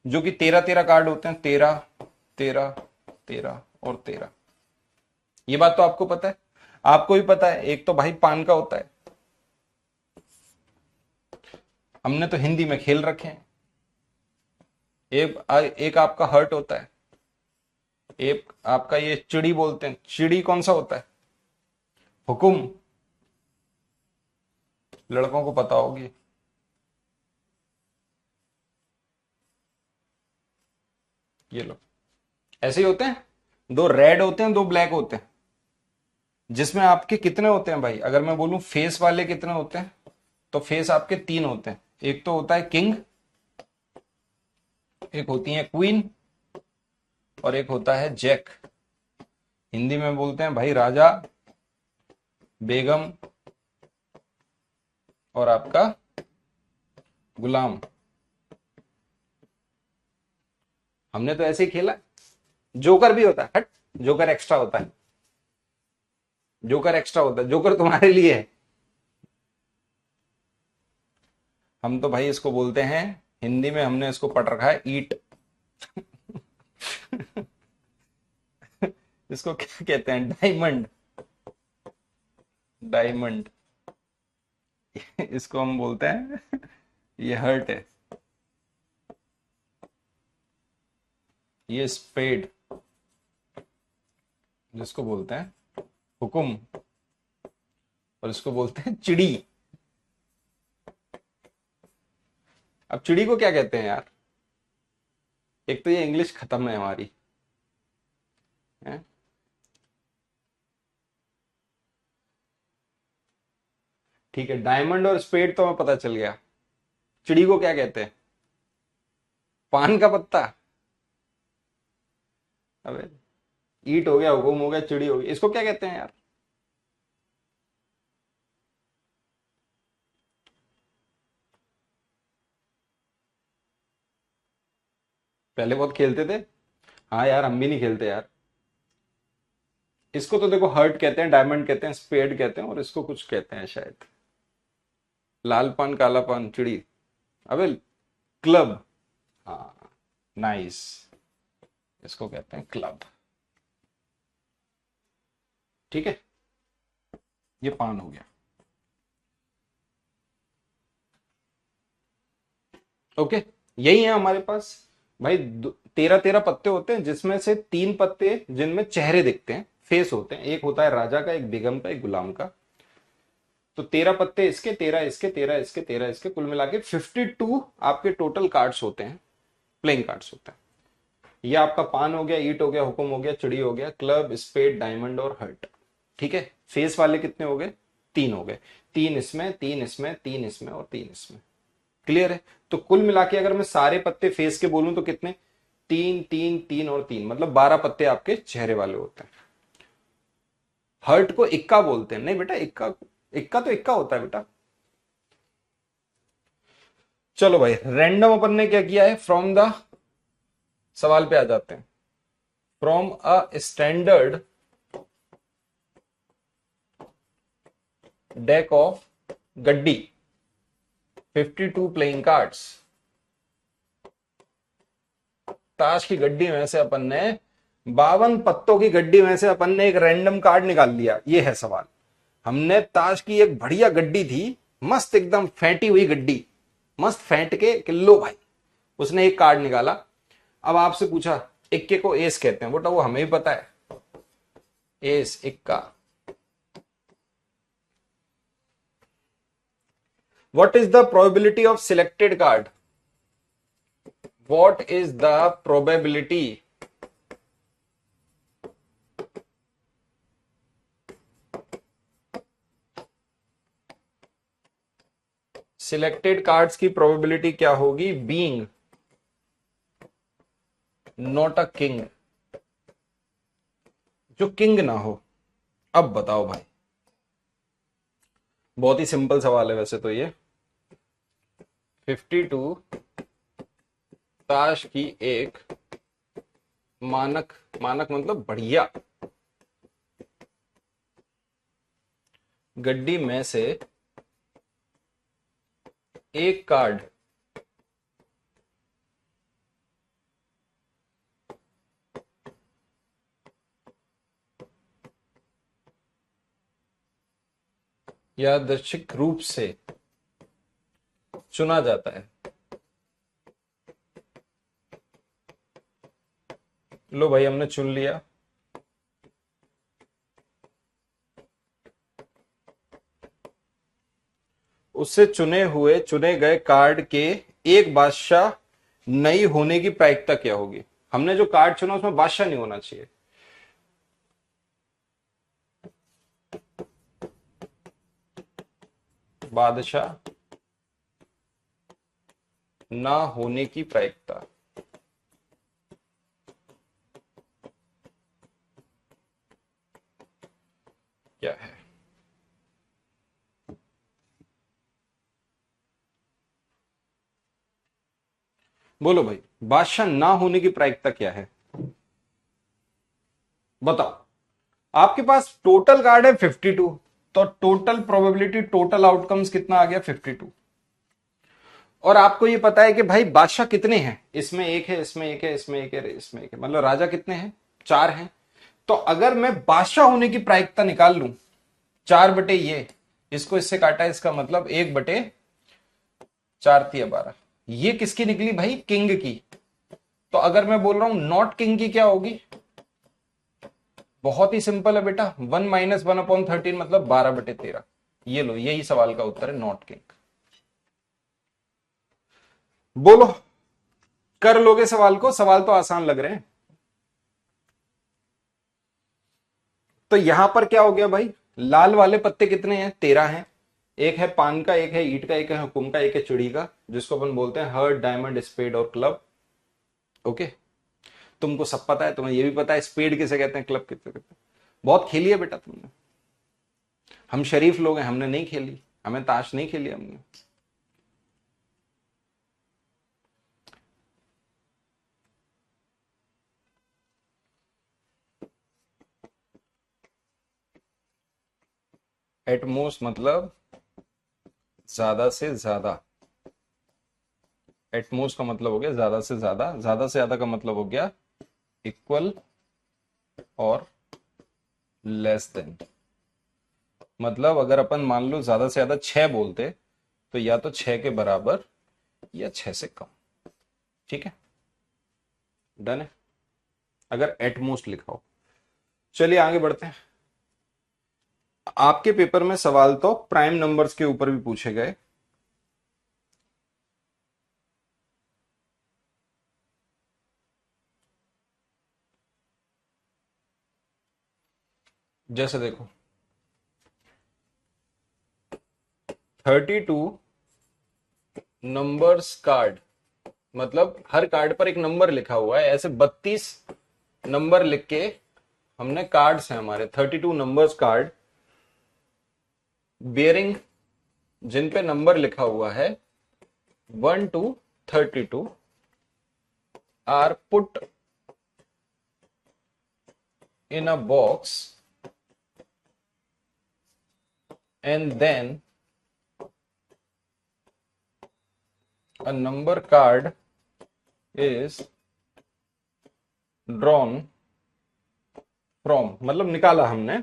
जो कि 13 कार्ड होते हैं, 13 13 13 और 13। ये बात तो आपको पता है, आपको भी पता है, एक तो भाई पान का होता है, हमने तो हिंदी में खेल रखे हैं। एक आपका हर्ट होता है, एक आपका ये चिड़ी बोलते हैं, चिड़ी कौन सा होता है, हुकुम, लड़कों को पता होगी। ये लो, ऐसे ही होते हैं, 2 रेड होते हैं 2 ब्लैक होते हैं, जिसमें आपके कितने होते हैं भाई, अगर मैं बोलूं फेस वाले कितने होते हैं, तो फेस आपके 3 होते हैं, एक तो होता है किंग, एक होती है क्वीन, और एक होता है जैक। हिंदी में बोलते हैं भाई राजा, बेगम, और आपका गुलाम। हमने तो ऐसे ही खेला। जोकर भी होता है, हट, जोकर एक्स्ट्रा होता है, जोकर एक्स्ट्रा होता है, जोकर तुम्हारे लिए है। हम तो भाई इसको बोलते हैं, हिंदी में हमने इसको पढ़ रखा है ईट। इसको क्या कहते हैं, डायमंड, डायमंड। इसको हम बोलते हैं, ये हर्ट है, ये स्पेड, जिसको बोलते हैं हुकुम, और इसको बोलते हैं चिड़ी। अब चिड़ी को क्या कहते हैं यार, एक तो ये इंग्लिश खत्म है हमारी, ठीक है, डायमंड और स्पेड तो हमें पता चल गया। चिड़ी को क्या कहते हैं? पान का पत्ता। अबे, ईट हो गया, हुकुम हो गया, चिड़ी हो गई, इसको क्या कहते हैं यार? पहले बहुत खेलते थे। हाँ यार, हम भी नहीं खेलते यार। इसको तो देखो हर्ट कहते हैं, डायमंड कहते हैं, स्पेड कहते हैं, और इसको कुछ कहते हैं शायद, लाल पान काला पान चिड़ी। अबे, क्लब। हाँ, नाइस, इसको कहते हैं क्लब। ठीक है, ये पान हो गया। ओके, यही है हमारे पास भाई। 13-13 पत्ते होते हैं, जिसमें से 3 पत्ते जिनमें चेहरे दिखते हैं, फेस होते हैं। एक होता है राजा का, एक बेगम का, एक गुलाम का। तो 13 पत्ते इसके, 13 इसके, 13 इसके, 13 इसके, कुल मिला के 52 आपके टोटल कार्ड्स होते हैं, प्लेइंग कार्ड्स होते हैं। ये आपका पान हो गया, ईट हो गया, हुकुम हो गया, चिड़ी हो गया, क्लब, स्पेड, डायमंड और हर्ट। ठीक है, फेस वाले कितने हो गए? 3 हो गए। 3 इसमें, 3 इसमें, 3 इसमें और 3 इसमें। क्लियर है? तो कुल मिला के अगर मैं सारे पत्ते फेस के बोलूं तो कितने? 3 3 3 और 3, मतलब 12 पत्ते आपके चेहरे वाले होते हैं। हर्ट को इक्का बोलते हैं। नहीं बेटा, इक्का, इक्का तो इक्का होता है बेटा। चलो भाई, रैंडम अपन ने क्या किया है, फ्रॉम द, सवाल पे आ जाते हैं। From a standard deck of गड्डी, 52 प्लेइंग कार्ड्स। ताश की गड्डी में से अपन ने, 52 पत्तों की गड्डी में से अपन ने एक रैंडम कार्ड निकाल लिया। ये है सवाल। हमने ताश की एक बढ़िया गड्डी थी, मस्त एकदम फेंटी हुई गड्डी, मस्त फेंट के कि लो भाई, उसने एक कार्ड निकाला। अब आपसे पूछा, इक्के को एस कहते हैं, बेटा वो हमें भी पता है, एस, इक्का। What is the probability of selected card? What is the probability selected cards की प्रोबेबिलिटी क्या होगी? बीइंग नॉट अ किंग, जो किंग ना हो। अब बताओ भाई, बहुत ही सिंपल सवाल है वैसे तो ये। 52 ताश की एक मानक, मानक मतलब बढ़िया गड्डी में से एक कार्ड यादृच्छिक रूप से चुना जाता है। लो भाई, हमने चुन लिया। उससे चुने गए कार्ड के एक बादशाह नहीं होने की प्रायिकता क्या होगी? हमने जो कार्ड चुना उसमें बादशाह नहीं होना चाहिए। बादशाह ना होने की प्रायिकता क्या है? बोलो भाई, बादशाह ना होने की प्रायिकता क्या है? बताओ। आपके पास टोटल कार्ड है 52, तो टोटल प्रोबेबिलिटी, टोटल आउटकम्स कितना आ गया? 52। और आपको ये पता है कि भाई बादशाह कितने हैं? इसमें एक है, इसमें एक है, इसमें एक है, इसमें एक है, मतलब राजा कितने हैं? 4 हैं। तो अगर मैं बादशाह होने की प्रायिकता निकाल लूं, 4 बटे ये, इसको इससे काटा, इसका मतलब 1/4 × 12। ये किसकी निकली भाई? किंग की। तो अगर मैं बोल रहा हूं नॉट किंग की क्या होगी? बहुत ही सिंपल है बेटा, 1 - 1/13 मतलब 12/13। ये लो, यही सवाल का उत्तर है, नॉट किंग। बोलो, कर लोगे सवाल को? सवाल तो आसान लग रहे हैं। तो यहां पर क्या हो गया भाई? लाल वाले पत्ते कितने हैं? 13 हैं। एक है पान का, एक है ईंट का, एक है हुकुम का, एक है चिड़ी का, जिसको अपन बोलते हैं हर्ट, डायमंड, स्पेड और क्लब। ओके, तुमको सब पता है, तुम्हें ये भी पता है स्पेड किसे कहते हैं, क्लब किसे कहते हैं। बहुत खेली है बेटा तुमने। हम शरीफ लोग हैं, हमने नहीं खेली, हमें ताश नहीं खेली हमने। एटमोस्ट मतलब ज्यादा से ज्यादा। एटमोस्ट का मतलब हो गया ज्यादा से ज्यादा, ज्यादा से ज्यादा का मतलब हो गया इक्वल और लेस देन। मतलब अगर अपन मान लो ज्यादा से ज्यादा 6 बोलते, तो या तो 6 के बराबर या 6 से कम। ठीक है, डन है, अगर एटमोस्ट लिखा हो। चलिए आगे बढ़ते हैं। आपके पेपर में सवाल तो प्राइम नंबर्स के ऊपर भी पूछे गए। जैसे देखो 32 नंबर्स कार्ड, मतलब हर कार्ड पर एक नंबर लिखा हुआ है, ऐसे 32 नंबर लिख के हमने कार्ड्स हैं हमारे 32 नंबर्स कार्ड बेयरिंग, जिन पे नंबर लिखा हुआ है 1 to 32 are put in a box and then a number card is drawn from, मतलब निकाला हमने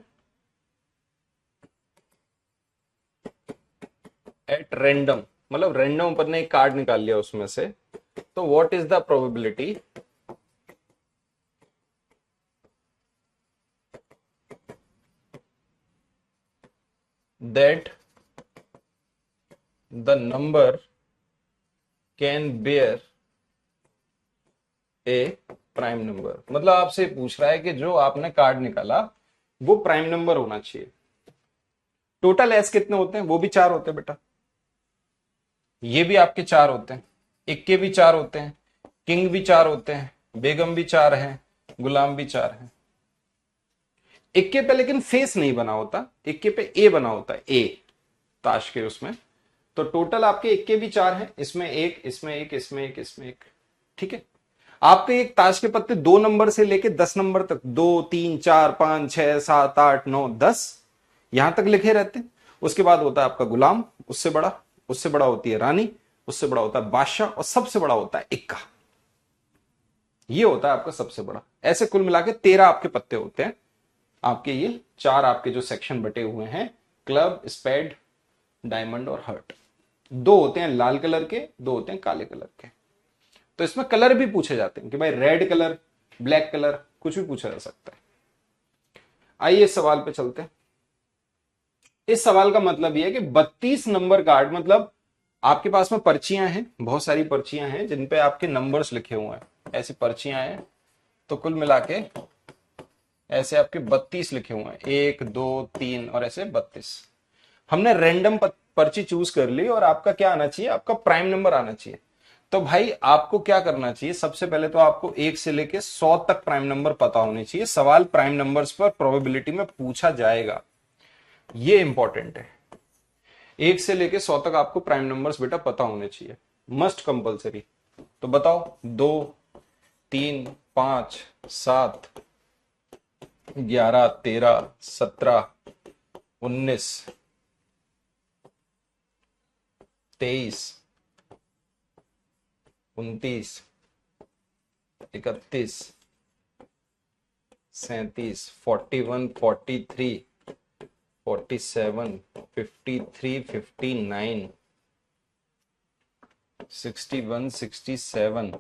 एट रैंडम, मतलब रैंडम अपन ने एक कार्ड निकाल लिया उसमें से। तो what is the probability that the number can bear a prime number. मतलब आपसे पूछ रहा है कि जो आपने कार्ड निकाला वो प्राइम नंबर होना चाहिए। टोटल एस कितने होते हैं, वो भी 4 होते हैं बेटा, ये भी आपके 4 होते हैं, इक्के भी 4 होते हैं, किंग भी 4 होते हैं, बेगम भी 4 हैं, गुलाम भी 4 हैं। इक्के पे लेकिन फेस नहीं बना होता, इक्के पे ए बना होता है, ए ताश के उसमें। तो टोटल आपके इक्के भी 4 हैं, इसमें एक, इसमें एक, इसमें एक, इसमें एक। ठीक है, आपके एक ताश के पत्ते 2 नंबर से लेके 10 नंबर तक, 2 3 4 5 6 7 8 9 10 यहां तक लिखे रहते हैं। उसके बाद होता है आपका गुलाम, उससे बड़ा, उससे बड़ा होती है रानी, उससे बड़ा होता है बादशाह, और सबसे बड़ा होता है इक्का। ये होता है आपका सबसे बड़ा। ऐसे कुल मिला के 13 आपके पत्ते होते हैं। आपके ये 4 आपके जो सेक्शन बटे हुए हैं, क्लब, स्पेड, डायमंड और हर्ट। 2 होते हैं लाल कलर के, 2 होते हैं काले कलर के। तो इसमें कलर भी पूछे जाते हैं कि भाई रेड कलर, ब्लैक कलर, कुछ भी पूछा जा सकता है। आइए इस सवाल पे चलते हैं। इस सवाल का मतलब यह है कि 32 नंबर कार्ड, मतलब आपके पास में पर्चियां हैं, बहुत सारी पर्चियां हैं जिन पे आपके नंबर्स लिखे हुए हैं, ऐसी पर्चियां हैं। तो कुल मिला के ऐसे आपके 32 लिखे हुए हैं, 1 2 3 और ऐसे 32। हमने रैंडम पर्ची चूज कर ली और आपका क्या आना चाहिए, आपका प्राइम नंबर आना चाहिए। तो भाई आपको क्या करना चाहिए, सबसे पहले तो आपको 1 से लेके 100 तक प्राइम नंबर पता होने चाहिए। सवाल प्राइम नंबर्स पर प्रोबेबिलिटी में पूछा जाएगा, ये इंपॉर्टेंट है। 1 से लेके 100 तक आपको प्राइम नंबर्स बेटा पता होने चाहिए, मस्ट कंपलसरी। तो बताओ, 2 3 5 7 11 13 17 19 23 29 31 37 41 43 47 53 59 61 67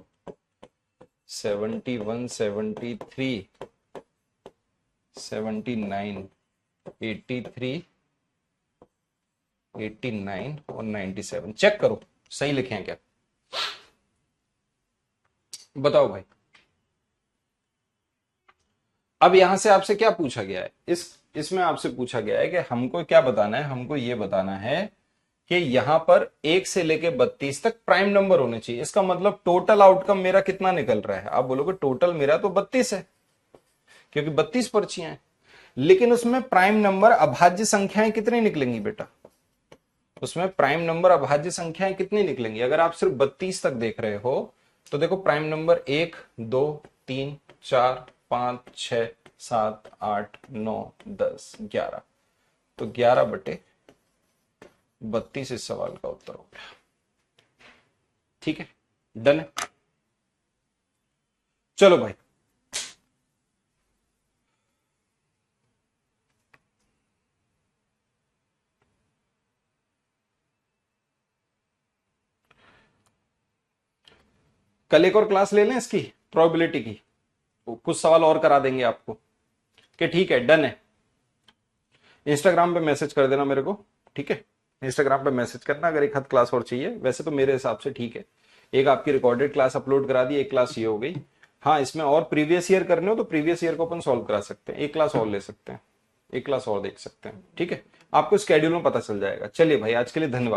71 73 79 83 89 और 97। चेक करो सही लिखे हैं क्या, बताओ भाई। अब यहां से आपसे क्या पूछा गया है, इसमें आपसे पूछा गया है कि हमको क्या बताना है, हमको ये बताना है कि यहां पर 1 से लेके 32 तक प्राइम नंबर होने चाहिए। इसका मतलब टोटल आउटकम मेरा कितना निकल रहा है? आप बोलोगे टोटल मेरा तो 32 है, क्योंकि 32 पर्चियां हैं, लेकिन उसमें प्राइम नंबर अभाज्य संख्याएं कितनी निकलेंगी बेटा? उसमें प्राइम नंबर अभाज्य संख्याएं कितनी निकलेंगी? अगर आप सिर्फ 32 तक देख रहे हो तो देखो, प्राइम नंबर 1, 2, 3, 4, 5, 6, 7, 8, 9, 10, 11, तो 11/32 इस सवाल का उत्तर हो गया। ठीक है, डन है। चलो भाई, कल एक और क्लास ले लें इसकी प्रोबेबिलिटी की, कुछ सवाल और करा देंगे आपको, कि ठीक है डन है। इंस्टाग्राम पे मैसेज कर देना मेरे को, ठीक है? इंस्टाग्राम पे मैसेज करना अगर एक हाथ क्लास और चाहिए। वैसे तो मेरे हिसाब से ठीक है, एक आपकी रिकॉर्डेड क्लास अपलोड करा दी, एक क्लास ये हो गई। हाँ, इसमें और प्रीवियस ईयर करने हो तो प्रीवियस ईयर को अपन सॉल्व करा सकते हैं, एक क्लास और ले सकते हैं, एक क्लास और देख सकते हैं। ठीक है, आपको स्केड्यूल में पता चल जाएगा। चलिए भाई, आज के लिए धन्यवाद।